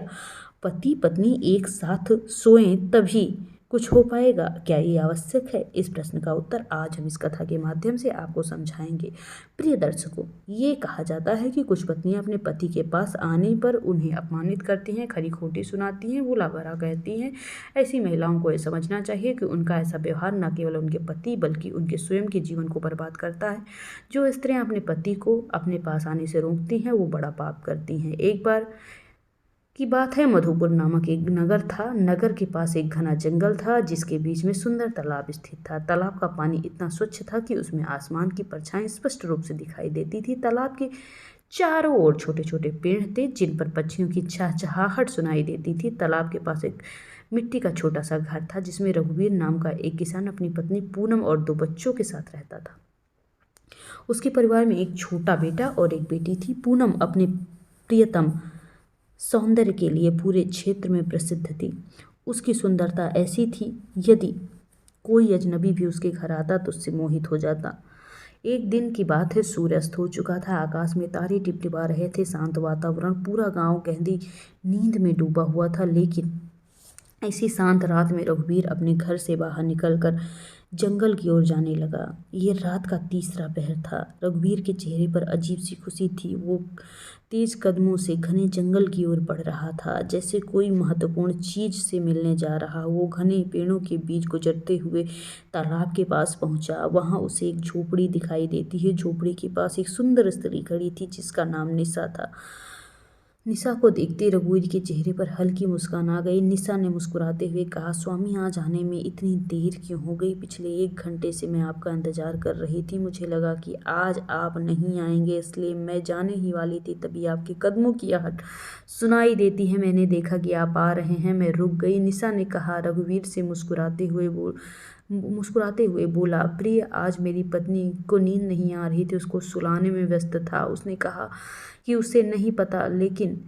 पति पत्नी एक साथ सोएं तभी कुछ हो पाएगा? क्या ये आवश्यक है? इस प्रश्न का उत्तर आज हम इस कथा के माध्यम से आपको समझाएंगे। प्रिय दर्शकों, ये कहा जाता है कि कुछ पत्नियां अपने पति के पास आने पर उन्हें अपमानित करती हैं, खरी खोटी सुनाती हैं, भोला भला कहती हैं। ऐसी महिलाओं को ये समझना चाहिए कि उनका ऐसा व्यवहार न केवल उनके पति बल्कि उनके स्वयं के जीवन को बर्बाद करता है। जो स्त्रियां अपने पति को अपने पास आने से रोकती हैं, वो बड़ा पाप करती हैं। एक बार की बात है, मधुपुर नामक एक नगर था। नगर के पास एक घना जंगल था जिसके बीच में सुंदर तालाब स्थित था। तालाब का पानी इतना स्वच्छ था कि उसमें आसमान की परछाएं स्पष्ट रूप से दिखाई देती थी। तालाब के चारों ओर छोटे छोटे पेड़ थे जिन पर पक्षियों की चहचहाहट सुनाई देती थी। तालाब के पास एक मिट्टी का छोटा सा घर था जिसमें रघुवीर नाम का एक किसान अपनी पत्नी पूनम और 2 बच्चों के साथ रहता था। उसके परिवार में एक छोटा बेटा और एक बेटी थी। पूनम अपने प्रियतम सौंदर्य के लिए पूरे क्षेत्र में प्रसिद्ध थी। उसकी सुंदरता ऐसी थी, यदि कोई अजनबी भी उसके घर आता तो उससे मोहित हो जाता। एक दिन की बात है, सूर्य अस्त हो चुका था। आकाश में तारे टिपटिपा रहे थे। शांत वातावरण, पूरा गांव गहरी नींद में डूबा हुआ था। लेकिन ऐसी शांत रात में रघुवीर अपने घर से बाहर निकलकर जंगल की ओर जाने लगा। ये रात का तीसरा पहर था। रघुवीर के चेहरे पर अजीब सी खुशी थी। वो तेज कदमों से घने जंगल की ओर बढ़ रहा था, जैसे कोई महत्वपूर्ण चीज से मिलने जा रहा। वो घने पेड़ों के बीच गुजरते हुए तालाब के पास पहुंचा। वहां उसे एक झोपड़ी दिखाई देती है। झोपड़ी के पास एक सुंदर स्त्री खड़ी थी जिसका नाम निशा था। निशा को देखते रघुवीर के चेहरे पर हल्की मुस्कान आ गई। निशा ने मुस्कुराते हुए कहा, स्वामी, आज आने में इतनी देर क्यों हो गई? पिछले 1 घंटे से मैं आपका इंतजार कर रही थी। मुझे लगा कि आज आप नहीं आएंगे, इसलिए मैं जाने ही वाली थी। तभी आपके कदमों की आहट सुनाई देती है। मैंने देखा कि आप आ रहे हैं, मैं रुक गई। निशा ने कहा। रघुवीर से मुस्कुराते हुए बोला, प्रिय, आज मेरी पत्नी को नींद नहीं आ रही थी, उसको सुलाने में व्यस्त था। उसने कहा कि उसे नहीं पता, लेकिन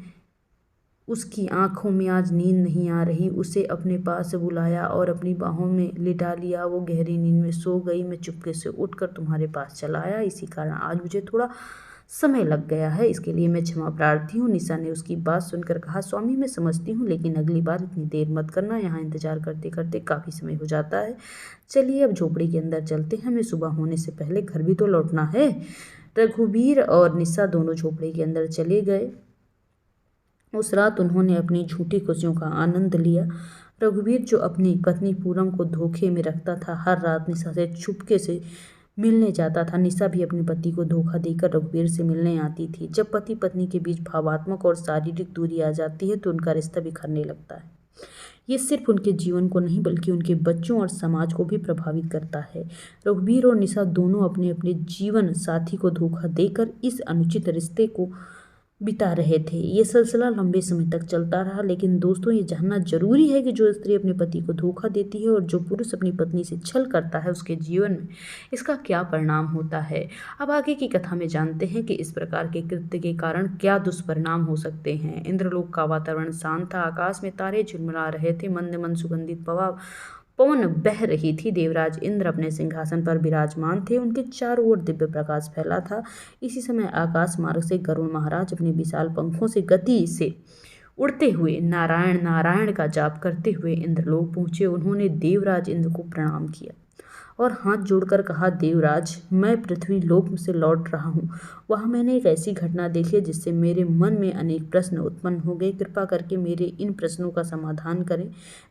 उसकी आंखों में आज नींद नहीं आ रही। उसे अपने पास बुलाया और अपनी बाहों में लिटा लिया। वो गहरी नींद में सो गई। मैं चुपके से उठकर तुम्हारे पास चला आया। इसी कारण आज मुझे थोड़ा समय लग गया है, इसके लिए मैं क्षमा प्रार्थी हूँ। निशा ने उसकी बात सुनकर कहा, स्वामी, मैं समझती हूँ, लेकिन अगली बार इतनी देर मत करना। यहाँ इंतजार करते करते काफ़ी समय हो जाता है। चलिए अब झोपड़ी के अंदर चलते हैं, हमें सुबह होने से पहले घर भी तो लौटना है। रघुवीर और निशा दोनों झोपड़ी के अंदर चले गए। उस रात उन्होंने अपनी झूठी खुशियों का आनंद लिया। रघुवीर, जो अपनी पत्नी पूनम को धोखे में रखता था, हर रात निशा से चुपके से मिलने जाता था। निशा भी अपने पति को धोखा देकर रघुवीर से मिलने आती थी। जब पति पत्नी के बीच भावात्मक और शारीरिक दूरी आ जाती है तो उनका रिश्ता बिखरने लगता है। ये सिर्फ उनके जीवन को नहीं, बल्कि उनके बच्चों और समाज को भी प्रभावित करता है। रघुवीर और निशा दोनों अपने अपने जीवन साथी को धोखा देकर इस अनुचित रिश्ते को बिता रहे थे। ये सिलसिला लंबे समय तक चलता रहा। लेकिन दोस्तों, ये जानना जरूरी है कि जो स्त्री अपने पति को धोखा देती है और जो पुरुष अपनी पत्नी से छल करता है, उसके जीवन में इसका क्या परिणाम होता है। अब आगे की कथा में जानते हैं कि इस प्रकार के कृत्य के कारण क्या दुष्परिणाम हो सकते हैं। इंद्रलोक का वातावरण शांत था। आकाश में तारे झिलमिला रहे थे। मंद मंद सुगंधित पवन बह रही थी। देवराज इंद्र अपने सिंहासन पर विराजमान थे। उनके चारों ओर दिव्य प्रकाश फैला था। इसी समय आकाश मार्ग से गरुड़ महाराज अपने विशाल पंखों से गति से उड़ते हुए नारायण नारायण का जाप करते हुए इंद्रलोक पहुंचे। उन्होंने देवराज इंद्र को प्रणाम किया और हाथ जोड़कर कहा, देवराज, मैं पृथ्वी लोक से लौट रहा हूँ। वहाँ मैंने एक ऐसी घटना देखी जिससे मेरे मन में अनेक प्रश्न उत्पन्न हो गए। कृपा करके मेरे इन प्रश्नों का समाधान करें।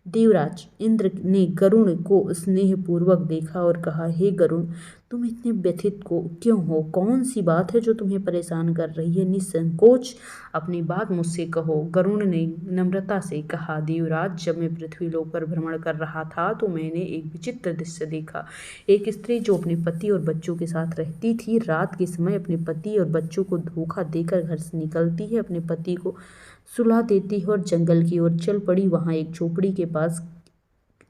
देवराज इंद्र ने गरुड़ को स्नेहपूर्वक देखा और कहा, हे गरुड़, तुम इतने व्यथित क्यों हो? कौन सी बात है जो तुम्हें परेशान कर रही है? निसंकोच अपनी बात मुझसे कहो। गरुड़ ने नम्रता से कहा, देवराज, जब मैं पृथ्वी लोक पर भ्रमण कर रहा था तो मैंने एक विचित्र दृश्य देखा। एक स्त्री जो अपने पति और बच्चों के साथ रहती थी, रात के समय अपने पति और बच्चों को धोखा देकर घर से निकलती है, अपने पति को सुला देती है और जंगल की ओर चल पड़ी। वहां एक झोपड़ी के पास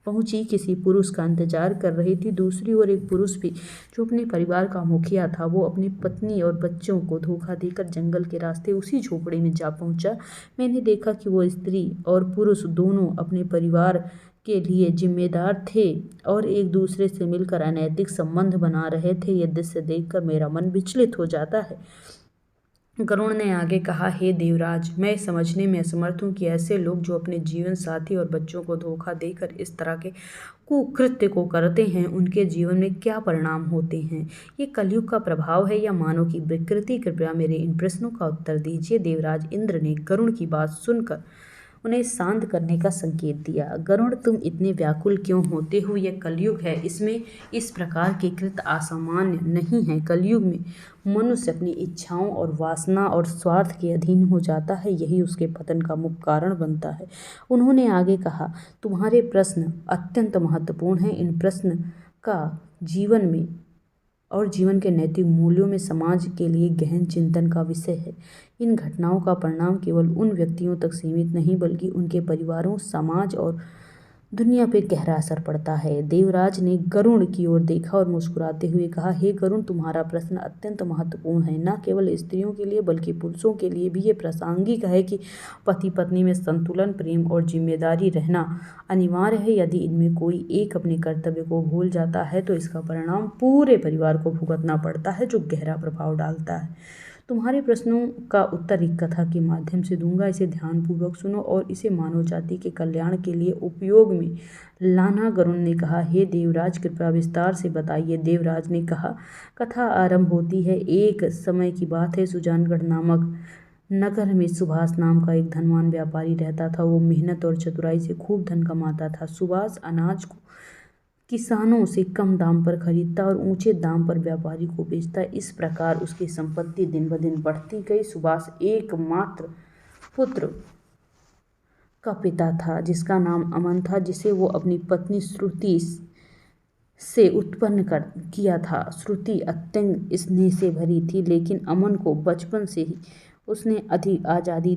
पहुंची, किसी पुरुष का इंतजार कर रही थी। दूसरी ओर एक पुरुष भी, जो अपने परिवार का मुखिया था, वो अपनी पत्नी और बच्चों को धोखा देकर जंगल के रास्ते उसी झोपड़ी में जा पहुंचा। मैंने देखा कि वो स्त्री और पुरुष दोनों अपने परिवार के लिए जिम्मेदार थे और एक दूसरे से मिलकर अनैतिक संबंध बना रहे थे। यह दृश्य देखकर मेरा मन विचलित हो जाता है। गरुड़ ने आगे कहा, हे देवराज, मैं समझने में असमर्थ हूँ कि ऐसे लोग जो अपने जीवन साथी और बच्चों को धोखा देकर इस तरह के कुकृत्य को करते हैं, उनके जीवन में क्या परिणाम होते हैं। ये कलयुग का प्रभाव है या मानव की विकृति? कृपया मेरे इन प्रश्नों का उत्तर दीजिए। देवराज इंद्र ने गरुड़ की बात सुनकर उन्हें शांत करने का संकेत दिया। गरुड़, तुम इतने व्याकुल क्यों होते हो? यह कलयुग है, इसमें इस प्रकार के कृत्य असामान्य नहीं है। कलयुग में मनुष्य अपनी इच्छाओं और वासना और स्वार्थ के अधीन हो जाता है, यही उसके पतन का मुख्य कारण बनता है। उन्होंने आगे कहा, तुम्हारे प्रश्न अत्यंत महत्वपूर्ण हैं। इन प्रश्न का जीवन में और जीवन के नैतिक मूल्यों में समाज के लिए गहन चिंतन का विषय है। इन घटनाओं का परिणाम केवल उन व्यक्तियों तक सीमित नहीं, बल्कि उनके परिवारों, समाज और दुनिया पे गहरा असर पड़ता है। देवराज ने गरुड़ की ओर देखा और मुस्कुराते हुए कहा, हे गरुड़, तुम्हारा प्रश्न अत्यंत महत्वपूर्ण है। न केवल स्त्रियों के लिए बल्कि पुरुषों के लिए भी ये प्रासंगिक है कि पति पत्नी में संतुलन, प्रेम और जिम्मेदारी रहना अनिवार्य है। यदि इनमें कोई एक अपने कर्तव्य को भूल जाता है तो इसका परिणाम पूरे परिवार को भुगतना पड़ता है, जो गहरा प्रभाव डालता है। तुम्हारे प्रश्नों का उत्तर एक कथा के माध्यम से दूंगा। इसे ध्यानपूर्वक सुनो और इसे मानव जाति के कल्याण के लिए उपयोग में लाना। गरुड़ ने कहा, हे देवराज, कृपया विस्तार से बताइए। देवराज ने कहा, कथा आरंभ होती है। एक समय की बात है, सुजानगढ़ नामक नगर में सुभाष नाम का एक धनवान व्यापारी रहता था। वो मेहनत और चतुराई से खूब धन कमाता था। सुभाष अनाज को किसानों से कम दाम पर खरीदता और ऊंचे दाम पर व्यापारी को बेचता। इस प्रकार उसकी संपत्ति दिन ब दिन बढ़ती गई। सुभाष एकमात्र पुत्र का पिता था, जिसका नाम अमन था, जिसे वो अपनी पत्नी श्रुति से उत्पन्न किया था। श्रुति अत्यंत स्नेह से भरी थी, लेकिन अमन को बचपन से ही उसने अधिक आज़ादी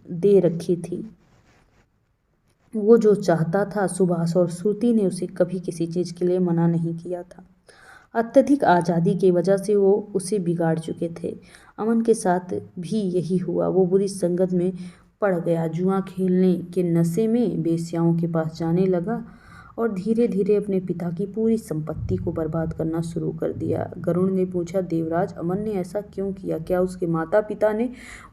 दे रखी थी। वो जो चाहता था, सुभाष और श्रुति ने उसे कभी किसी चीज़ के लिए मना नहीं किया था। अत्यधिक आज़ादी की वजह से वो उसे बिगाड़ चुके थे। अमन के साथ भी यही हुआ। वो बुरी संगत में पड़ गया, जुआ खेलने के नशे में बेश्याओं के पास जाने लगा और धीरे धीरे अपने पिता की पूरी संपत्ति को बर्बाद करना शुरू कर दिया। गरुड़ ने पूछा, देवराज, अमन ने ऐसा क्यों किया? क्या उसके माता पिता ने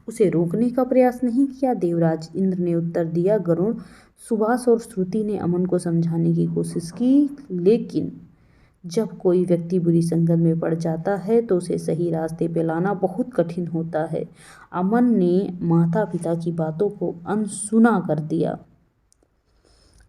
उसे रोकने का प्रयास नहीं किया? देवराज इंद्र ने उत्तर दिया, गरुड़, सुभाष और श्रुति ने अमन को समझाने की कोशिश की, लेकिन जब कोई व्यक्ति बुरी संगत में पड़ जाता है तो उसे सही रास्ते पे लाना बहुत कठिन होता है। अमन ने माता पिता की बातों को अनसुना कर दिया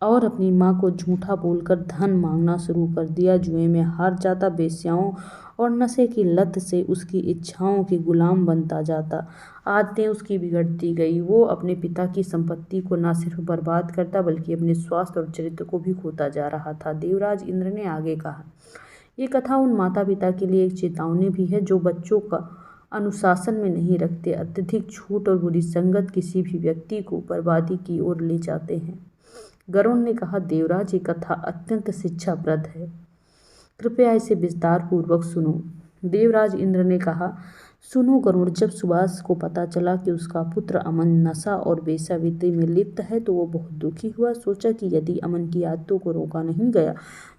और अपनी माँ को झूठा बोलकर धन मांगना शुरू कर दिया। जुए में हार जाता, बेश्याओं और नशे की लत से उसकी इच्छाओं के गुलाम बनता जाता। आदतें उसकी बिगड़ती गई। वो अपने पिता की संपत्ति को न सिर्फ बर्बाद करता बल्कि अपने स्वास्थ्य और चरित्र को भी खोता जा रहा था। देवराज इंद्र ने आगे कहा, ये कथा उन माता पिता के लिए एक चेतावनी भी है जो बच्चों का अनुशासन में नहीं रखते। अत्यधिक झूठ और बुरी संगत किसी भी व्यक्ति को बर्बादी की ओर ले जाते हैं। गरुड़ ने कहा, देवराज, ये कथा अत्यंत शिक्षाप्रद है, कृपया इसे विस्तार पूर्वक सुनो। देवराज इंद्र ने कहा, सुनो गरुड़, जब सुभाष को पता चला कि उसका पुत्र अमन नशा और वेश्यावृत्ति में लिप्त है तो वो बहुत दुखी हुआ। सोचा कि यदि अमन की आदतों को रोका नहीं गया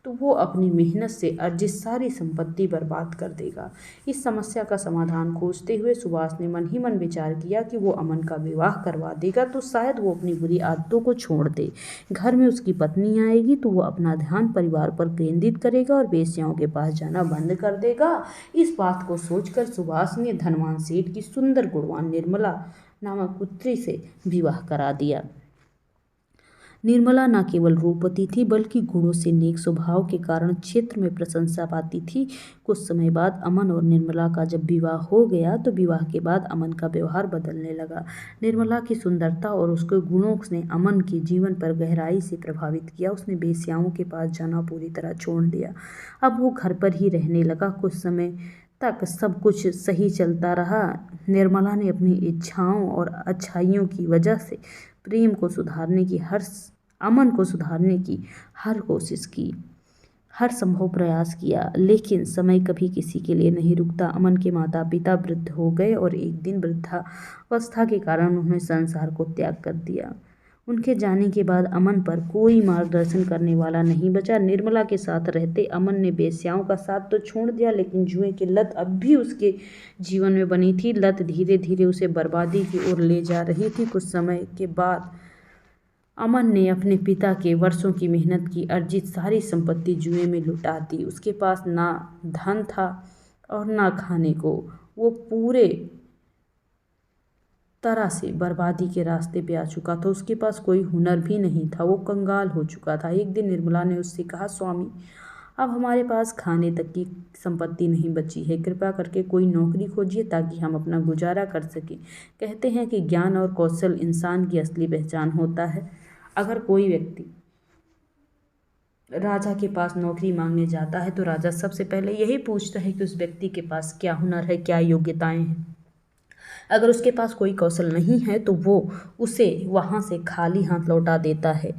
तो वो अपनी मेहनत से अर्जित सारी संपत्ति बर्बाद कर देगा। इस समस्या का समाधान खोजते हुए सुभाष ने मन ही मन विचार किया कि वो अमन का विवाह करवा देगा तो शायद वो अपनी बुरी आदतों को छोड़ दे। घर में उसकी पत्नी आएगी तो वो अपना ध्यान परिवार पर केंद्रित करेगा और वेश्याओं के पास जाना बंद कर देगा। इस बात को सोचकर सुभाष ने धनवान सेठ की सुंदर गुणवान निर्मला नामक पुत्री से विवाह करा दिया। निर्मला न केवल रूपवती थी बल्कि गुणों से नेक स्वभाव के कारण क्षेत्र में प्रशंसा पाती थी। कुछ समय बाद अमन और निर्मला का जब विवाह हो गया तो विवाह के बाद अमन का व्यवहार बदलने लगा। निर्मला की सुंदरता और उसके गुणों ने अमन के जीवन पर गहराई से प्रभावित किया। उसने वेश्याओं के पास जाना पूरी तरह छोड़ दिया। अब वो घर पर ही रहने लगा। कुछ समय तक सब कुछ सही चलता रहा। निर्मला ने अपनी इच्छाओं और अच्छाइयों की वजह से अमन को सुधारने की हर कोशिश की, हर संभव प्रयास किया, लेकिन समय कभी किसी के लिए नहीं रुकता। अमन के माता पिता वृद्ध हो गए और एक दिन वृद्धावस्था के कारण उन्होंने संसार को त्याग कर दिया। उनके जाने के बाद अमन पर कोई मार्गदर्शन करने वाला नहीं बचा। निर्मला के साथ रहते अमन ने वेश्याओं का साथ तो छोड़ दिया, लेकिन जुए की लत अब भी उसके जीवन में बनी थी। लत धीरे धीरे उसे बर्बादी की ओर ले जा रही थी। कुछ समय के बाद अमन ने अपने पिता के वर्षों की मेहनत की अर्जित सारी संपत्ति जुए में लुटा दी। उसके पास ना धन था और ना खाने को। वो पूरे तरह से बर्बादी के रास्ते पे आ चुका था। उसके पास कोई हुनर भी नहीं था। वो कंगाल हो चुका था। एक दिन निर्मला ने उससे कहा, स्वामी, अब हमारे पास खाने तक की संपत्ति नहीं बची है। कृपा करके कोई नौकरी खोजिए ताकि हम अपना गुजारा कर सकें। कहते हैं कि ज्ञान और कौशल इंसान की असली पहचान होता है। अगर कोई व्यक्ति राजा के पास नौकरी मांगने जाता है तो राजा सबसे पहले यही पूछता है कि उस व्यक्ति के पास क्या हुनर है, क्या योग्यताएं हैं। अगर उसके पास कोई कौशल नहीं है तो वो उसे वहाँ से खाली हाथ लौटा देता है।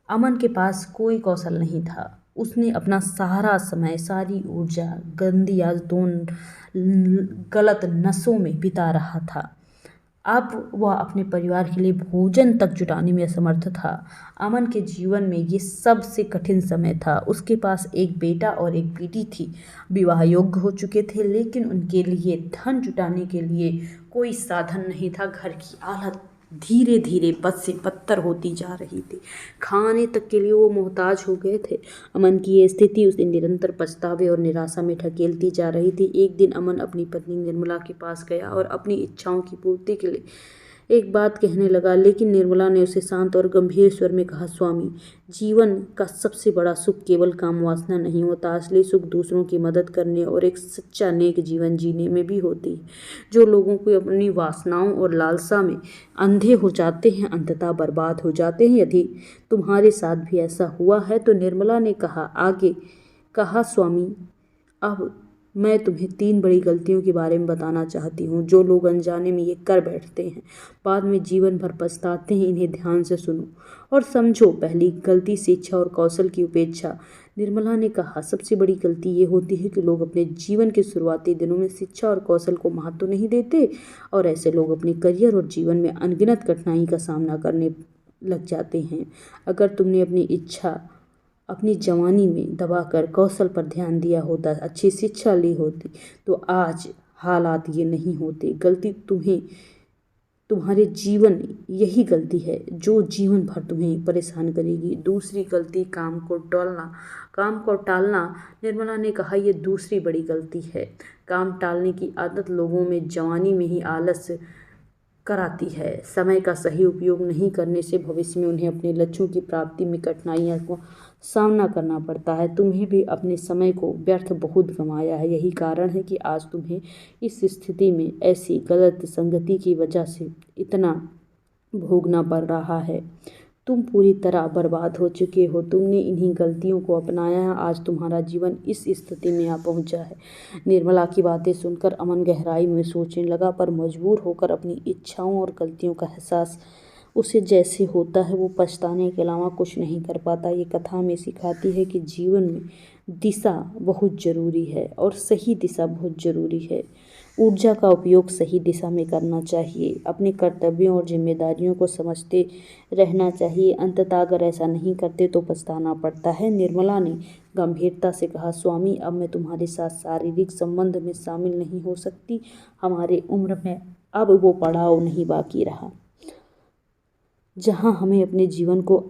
अमन के पास कोई कौशल नहीं था। उसने अपना सारा समय, सारी ऊर्जा गंदी आदतों, गलत नशों में बिता रहा था। अब वह अपने परिवार के लिए भोजन तक जुटाने में असमर्थ था। अमन के जीवन में ये सबसे कठिन समय था। उसके पास एक बेटा और एक बेटी थी। विवाह योग्य हो चुके थे, लेकिन उनके लिए धन जुटाने के लिए कोई साधन नहीं था। घर की हालत धीरे धीरे बद से बदतर होती जा रही थी। खाने तक के लिए वो मोहताज हो गए थे। अमन की ये स्थिति उसे निरंतर पछतावे और निराशा में ढकेलती जा रही थी। एक दिन अमन अपनी पत्नी निर्मला के पास गया और अपनी इच्छाओं की पूर्ति के लिए एक बात कहने लगा, लेकिन निर्मला ने उसे शांत और गंभीर स्वर में कहा, स्वामी, जीवन का सबसे बड़ा सुख केवल काम वासना नहीं होता। असली सुख दूसरों की मदद करने और एक सच्चा नेक जीवन जीने में भी होती है। जो लोगों को अपनी वासनाओं और लालसा में अंधे हो जाते हैं, अंततः बर्बाद हो जाते हैं। यदि तुम्हारे साथ भी ऐसा हुआ है तो निर्मला ने आगे कहा, स्वामी, अब मैं तुम्हें 3 बड़ी गलतियों के बारे में बताना चाहती हूँ जो लोग अनजाने में ये कर बैठते हैं, बाद में जीवन भर पछताते हैं। इन्हें ध्यान से सुनो और समझो। पहली गलती, शिक्षा और कौशल की उपेक्षा। निर्मला ने कहा, सबसे बड़ी गलती ये होती है कि लोग अपने जीवन के शुरुआती दिनों में शिक्षा और कौशल को महत्व नहीं देते और ऐसे लोग अपने करियर और जीवन में अनगिनत कठिनाई का सामना करने लग जाते हैं। अगर तुमने अपनी इच्छा अपनी जवानी में दबाकर कौशल पर ध्यान दिया होता, अच्छी शिक्षा ली होती, तो आज हालात ये नहीं होते। गलती तुम्हारे जीवन यही गलती है जो जीवन भर तुम्हें परेशान करेगी। दूसरी गलती, काम को टालना। निर्मला ने कहा, ये दूसरी बड़ी गलती है। काम टालने की आदत लोगों में जवानी में ही आलस कराती है। समय का सही उपयोग नहीं करने से भविष्य में उन्हें अपने लक्ष्यों की प्राप्ति में कठिनाइयों को सामना करना पड़ता है। तुम्हें भी अपने समय को व्यर्थ बहुत गंवाया है। यही कारण है कि आज तुम्हें इस स्थिति में ऐसी गलत संगति की वजह से इतना भोगना पड़ रहा है। तुम पूरी तरह बर्बाद हो चुके हो। तुमने इन्हीं गलतियों को अपनाया है, आज तुम्हारा जीवन इस स्थिति में आ पहुंचा है। निर्मला की बातें सुनकर अमन गहराई में सोचने लगा, पर मजबूर होकर अपनी इच्छाओं और गलतियों का एहसास उसे जैसे होता है वो पछताने के अलावा कुछ नहीं कर पाता। ये कथा हमें सिखाती है कि जीवन में दिशा बहुत ज़रूरी है और सही दिशा बहुत ज़रूरी है। ऊर्जा का उपयोग सही दिशा में करना चाहिए। अपने कर्तव्यों और जिम्मेदारियों को समझते रहना चाहिए। अंततः अगर ऐसा नहीं करते तो पछताना पड़ता है। निर्मला ने गंभीरता से कहा, स्वामी, अब मैं तुम्हारे साथ शारीरिक संबंध में शामिल नहीं हो सकती। हमारे उम्र में अब वो पड़ाव नहीं बाकी रहा जहाँ हमें अपने जीवन को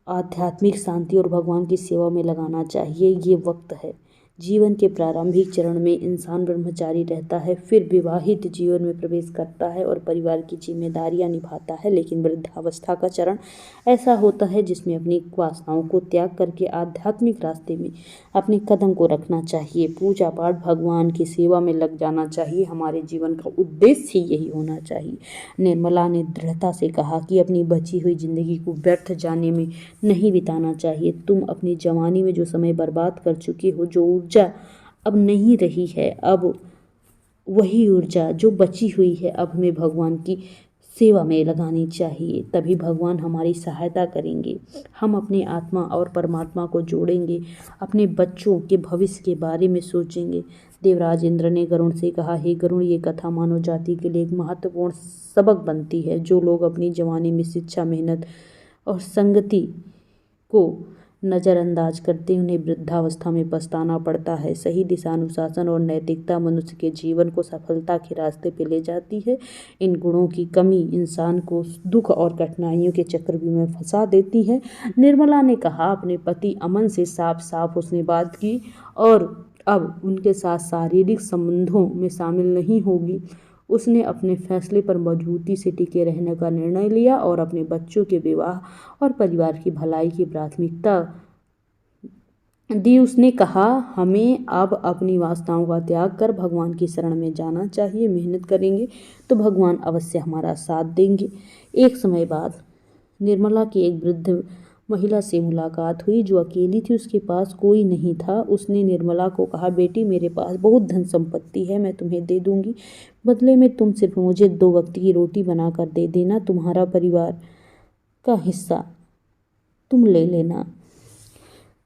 आध्यात्मिक शांति और भगवान की सेवा में लगाना चाहिए। ये वक्त है। जीवन के प्रारंभिक चरण में इंसान ब्रह्मचारी रहता है, फिर विवाहित जीवन में प्रवेश करता है और परिवार की जिम्मेदारियां निभाता है। लेकिन वृद्धावस्था का चरण ऐसा होता है जिसमें अपनी वासनाओं को त्याग करके आध्यात्मिक रास्ते में अपने कदम को रखना चाहिए। पूजा पाठ, भगवान की सेवा में लग जाना चाहिए। हमारे जीवन का उद्देश्य ही यही होना चाहिए। निर्मला ने दृढ़ता से कहा कि अपनी बची हुई जिंदगी को व्यर्थ जाने में नहीं बिताना चाहिए। तुम अपनी जवानी में जो समय बर्बाद कर चुके हो, जो ऊर्जा अब नहीं रही है, अब वही ऊर्जा जो बची हुई है अब हमें भगवान की सेवा में लगानी चाहिए। तभी भगवान हमारी सहायता करेंगे। हम अपनी आत्मा और परमात्मा को जोड़ेंगे, अपने बच्चों के भविष्य के बारे में सोचेंगे। देवराज इंद्र ने गरुण से कहा, हे गरुण, ये कथा मानव जाति के लिए एक महत्वपूर्ण सबक बनती है। जो लोग अपनी जवानी में शिक्षा, मेहनत और संगति को नज़रअंदाज करते हैं, उन्हें वृद्धावस्था में पछताना पड़ता है। सही दिशा, अनुशासन और नैतिकता मनुष्य के जीवन को सफलता के रास्ते पर ले जाती है। इन गुणों की कमी इंसान को दुख और कठिनाइयों के चक्रव्यूह में फंसा देती है। निर्मला ने कहा, अपने पति अमन से साफ साफ उसने बात की और अब उनके साथ शारीरिक संबंधों में शामिल नहीं होगी। उसने अपने फैसले पर मजबूती से टिके रहने का निर्णय लिया और अपने बच्चों के विवाह और परिवार की भलाई की प्राथमिकता दी। उसने कहा, हमें अब अपनी वासनाओं का त्याग कर भगवान की शरण में जाना चाहिए। मेहनत करेंगे तो भगवान अवश्य हमारा साथ देंगे। एक समय बाद निर्मला की एक वृद्ध महिला से मुलाकात हुई जो अकेली थी। उसके पास कोई नहीं था। उसने निर्मला को कहा, बेटी, मेरे पास बहुत धन संपत्ति है, मैं तुम्हें दे दूंगी। बदले में तुम सिर्फ मुझे 2 वक्त की रोटी बना कर दे देना। तुम्हारा परिवार का हिस्सा तुम ले लेना।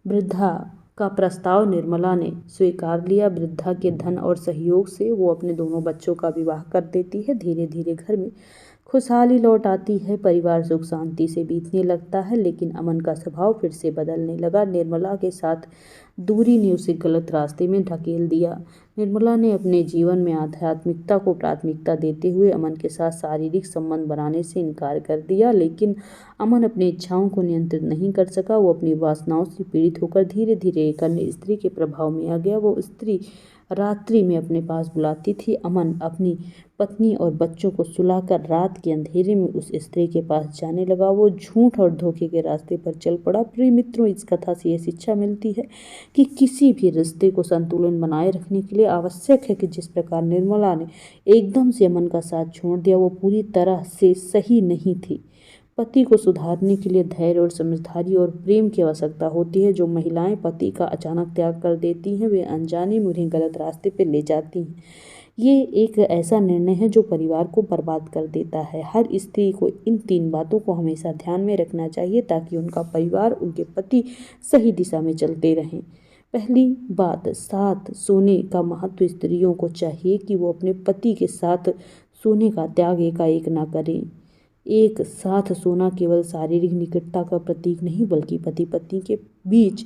वृद्धा का प्रस्ताव निर्मला ने स्वीकार लिया। वृद्धा के धन और सहयोग से वो अपने दोनों बच्चों का विवाह कर देती है। धीरे धीरे घर में खुशहाली लौट आती है। परिवार सुख शांति से बीतने लगता है। लेकिन अमन का स्वभाव फिर से बदलने लगा। निर्मला के साथ दूरी ने उसे गलत रास्ते में ढकेल दिया। निर्मला ने अपने जीवन में आध्यात्मिकता को प्राथमिकता देते हुए अमन के साथ शारीरिक संबंध बनाने से इनकार कर दिया। लेकिन अमन अपनी इच्छाओं को नियंत्रित नहीं कर सका। वो अपनी वासनाओं से पीड़ित होकर धीरे धीरे एक अन्य स्त्री के प्रभाव में आ गया। वो स्त्री रात्रि में अपने पास बुलाती थी। अमन अपनी पत्नी और बच्चों को सुलाकर रात के अंधेरे में उस स्त्री के पास जाने लगा। वो झूठ और धोखे के रास्ते पर चल पड़ा। प्रिय मित्रों, इस कथा से यह शिक्षा मिलती है कि किसी भी रिश्ते को संतुलन बनाए रखने के लिए आवश्यक है कि जिस प्रकार निर्मला ने एकदम से अमन का साथ छोड़ दिया, वो पूरी तरह से सही नहीं थी। पति को सुधारने के लिए धैर्य और समझदारी और प्रेम की आवश्यकता होती है। जो महिलाएं पति का अचानक त्याग कर देती हैं, वे अनजाने में उन्हें गलत रास्ते पर ले जाती हैं। ये एक ऐसा निर्णय है जो परिवार को बर्बाद कर देता है। हर स्त्री को इन 3 बातों को हमेशा ध्यान में रखना चाहिए ताकि उनका परिवार, उनके पति सही दिशा में चलते रहें। पहली बात, साथ सोने का महत्व। स्त्रियों को चाहिए कि वो अपने पति के साथ सोने का त्याग एकाएक ना करें। एक साथ सोना केवल शारीरिक निकटता का प्रतीक नहीं बल्कि पति पत्नी के बीच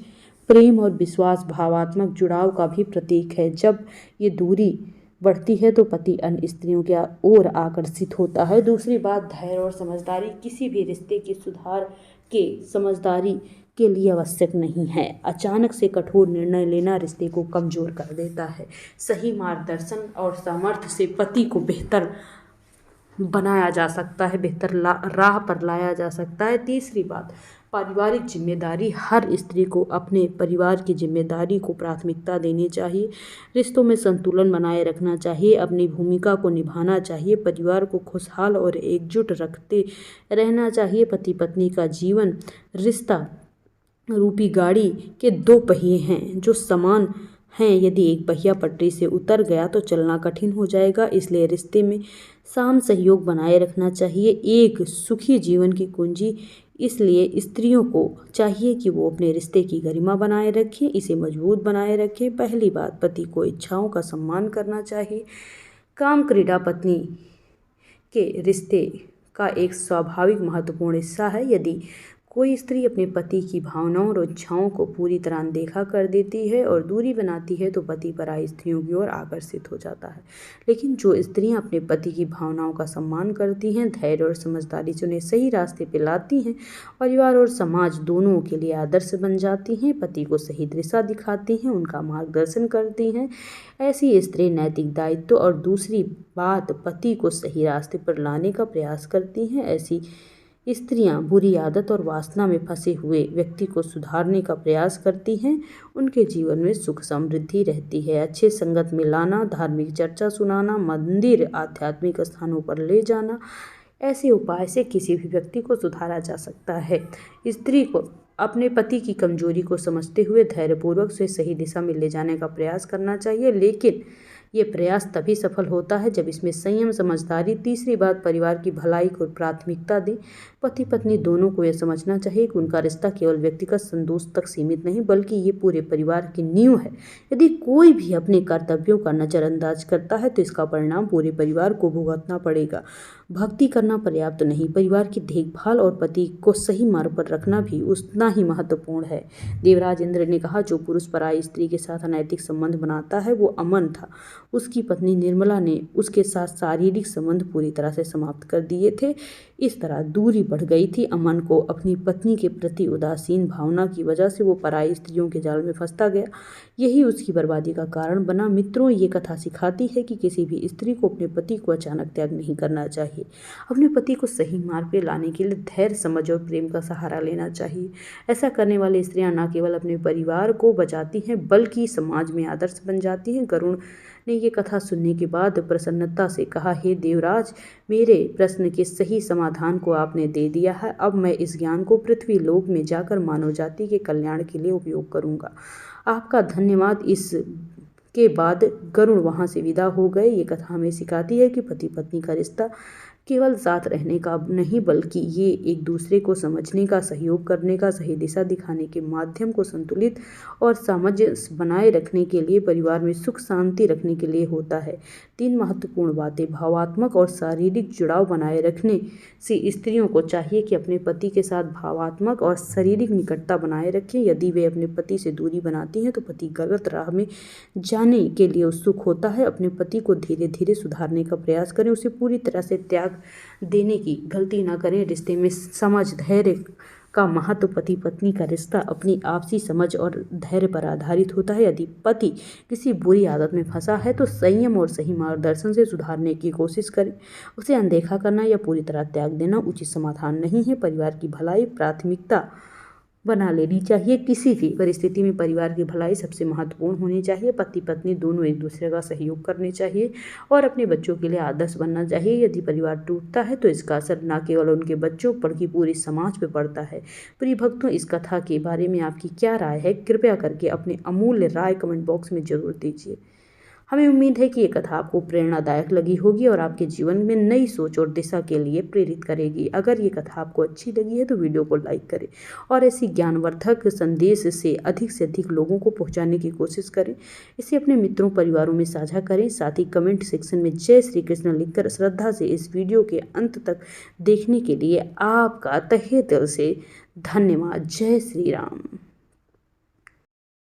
प्रेम और विश्वास, भावात्मक जुड़ाव का भी प्रतीक है। जब ये दूरी बढ़ती है तो पति अन्य स्त्रियों की ओर आकर्षित होता है। दूसरी बात, धैर्य और समझदारी। किसी भी रिश्ते के सुधार के समझदारी के लिए आवश्यक नहीं है। अचानक से कठोर निर्णय लेना रिश्ते को कमजोर कर देता है। सही मार्गदर्शन और सामर्थ्य से पति को बेहतर बनाया जा सकता है, बेहतर राह पर लाया जा सकता है। तीसरी बात, पारिवारिक जिम्मेदारी। हर स्त्री को अपने परिवार की जिम्मेदारी को प्राथमिकता देनी चाहिए। रिश्तों में संतुलन बनाए रखना चाहिए, अपनी भूमिका को निभाना चाहिए, परिवार को खुशहाल और एकजुट रखते रहना चाहिए। पति पत्नी का जीवन रिश्ता रूपी गाड़ी के 2 पहिए हैं जो समान हैं। यदि एक पहिया पटरी से उतर गया तो चलना कठिन हो जाएगा। इसलिए रिश्ते में साम सहयोग बनाए रखना चाहिए। एक सुखी जीवन की कुंजी। इसलिए स्त्रियों को चाहिए कि वो अपने रिश्ते की गरिमा बनाए रखें, इसे मजबूत बनाए रखें। पहली बात, पति को इच्छाओं का सम्मान करना चाहिए। काम क्रीड़ा पत्नी के रिश्ते का एक स्वाभाविक महत्वपूर्ण हिस्सा है। यदि कोई स्त्री अपने पति की भावनाओं और इच्छाओं को पूरी तरह अनदेखा कर देती है और दूरी बनाती है तो पति पराई स्त्रियों की ओर आकर्षित हो जाता है। लेकिन जो स्त्रियां अपने पति की भावनाओं का सम्मान करती हैं, धैर्य और समझदारी से उन्हें सही रास्ते पर लाती हैं, परिवार और समाज दोनों के लिए आदर्श बन जाती हैं, पति को सही दिशा दिखाती हैं, उनका मार्गदर्शन करती हैं, ऐसी स्त्री नैतिक दायित्व और दूसरी बात पति को सही रास्ते पर लाने का प्रयास करती हैं। ऐसी स्त्रियां बुरी आदत और वासना में फंसे हुए व्यक्ति को सुधारने का प्रयास करती हैं। उनके जीवन में सुख समृद्धि रहती है। अच्छे संगत में लाना, धार्मिक चर्चा सुनाना, मंदिर, आध्यात्मिक स्थानों पर ले जाना, ऐसे उपाय से किसी भी व्यक्ति को सुधारा जा सकता है। स्त्री को अपने पति की कमजोरी को समझते हुए धैर्यपूर्वक से सही दिशा में ले जाने का प्रयास करना चाहिए, लेकिन ये प्रयास तभी सफल होता है जब इसमें संयम, समझदारी, तीसरी बात परिवार की भलाई को प्राथमिकता दें। पति पत्नी दोनों को यह समझना चाहिए कि उनका रिश्ता केवल व्यक्तिगत संतोष तक सीमित नहीं बल्कि ये पूरे परिवार की नींव है। यदि कोई भी अपने कर्तव्यों का नजरअंदाज करता है तो इसका परिणाम पूरे परिवार को भुगतना पड़ेगा। भक्ति करना पर्याप्त नहीं, परिवार की देखभाल और पति को सही मार्ग पर रखना भी उतना ही महत्वपूर्ण है। देवराज इंद्र ने कहा, जो पुरुष पराई स्त्री के साथ अनैतिक संबंध बनाता है वो अमन था। उसकी पत्नी निर्मला ने उसके साथ शारीरिक संबंध पूरी तरह से समाप्त कर दिए थे। इस तरह दूरी बढ़ गई थी। अमन को अपनी पत्नी के प्रति उदासीन भावना की वजह से वो पराई स्त्रियों के जाल में फंसता गया। यही उसकी बर्बादी का कारण बना। मित्रों, ये कथा सिखाती है कि किसी भी स्त्री को अपने पति को अचानक त्याग नहीं करना चाहिए। अपने पति को सही मार्ग पर लाने के लिए धैर्य, समझ और प्रेम का सहारा लेना चाहिए। ऐसा करने वाली स्त्रियां न केवल अपने परिवार को बचाती हैं बल्कि समाज में आदर्श बन जाती हैं। गरुण ने ये कथा सुनने के बाद प्रसन्नता से कहा, हे देवराज, मेरे प्रश्न के सही समाधान को आपने दे दिया है। अब मैं इस ज्ञान को पृथ्वी लोक में जाकर मानव जाति के कल्याण के लिए उपयोग करूंगा। आपका धन्यवाद। इस के बाद गरुण वहां से विदा हो गए। ये कथा हमें सिखाती है कि पति पत्नी का रिश्ता केवल साथ रहने का नहीं बल्कि ये एक दूसरे को समझने का, सहयोग करने का, सही दिशा दिखाने के माध्यम को संतुलित और सामंजस्य बनाए रखने के लिए, परिवार में सुख शांति रखने के लिए होता है। 3 महत्वपूर्ण बातें। भावात्मक और शारीरिक जुड़ाव बनाए रखने से स्त्रियों को चाहिए कि अपने पति के साथ भावात्मक और शारीरिक निकटता बनाए रखें। यदि वे अपने पति से दूरी बनाती हैं तो पति गलत राह में जाने के लिए उत्सुक होता है। अपने पति को धीरे धीरे सुधारने का प्रयास करें, उसे पूरी तरह से त्याग देने की गलती ना करें। रिश्ते में समझ, धैर्य का महत्व। पति पत्नी का रिश्ता अपनी आपसी समझ और धैर्य पर आधारित होता है। यदि पति किसी बुरी आदत में फंसा है तो संयम और सही मार्गदर्शन से सुधारने की कोशिश करें। उसे अनदेखा करना या पूरी तरह त्याग देना उचित समाधान नहीं है। परिवार की भलाई प्राथमिकता बना लेनी चाहिए। किसी भी परिस्थिति में परिवार की भलाई सबसे महत्वपूर्ण होनी चाहिए। पति पत्नी दोनों एक दूसरे का सहयोग करने चाहिए और अपने बच्चों के लिए आदर्श बनना चाहिए। यदि परिवार टूटता है तो इसका असर न केवल उनके बच्चों बल्कि पूरे समाज पर पड़ता है। प्रिय भक्तों, इस कथा के बारे में आपकी क्या राय है? कृपया करके अपने अमूल्य राय कमेंट बॉक्स में जरूर दीजिए। हमें उम्मीद है कि ये कथा आपको प्रेरणादायक लगी होगी और आपके जीवन में नई सोच और दिशा के लिए प्रेरित करेगी। अगर ये कथा आपको अच्छी लगी है तो वीडियो को लाइक करें और ऐसी ज्ञानवर्धक संदेश से अधिक लोगों को पहुंचाने की कोशिश करें। इसे अपने मित्रों, परिवारों में साझा करें। साथ ही कमेंट सेक्शन में जय श्री कृष्ण लिखकर श्रद्धा से इस वीडियो के अंत तक देखने के लिए आपका तहे दिल से धन्यवाद। जय श्री राम।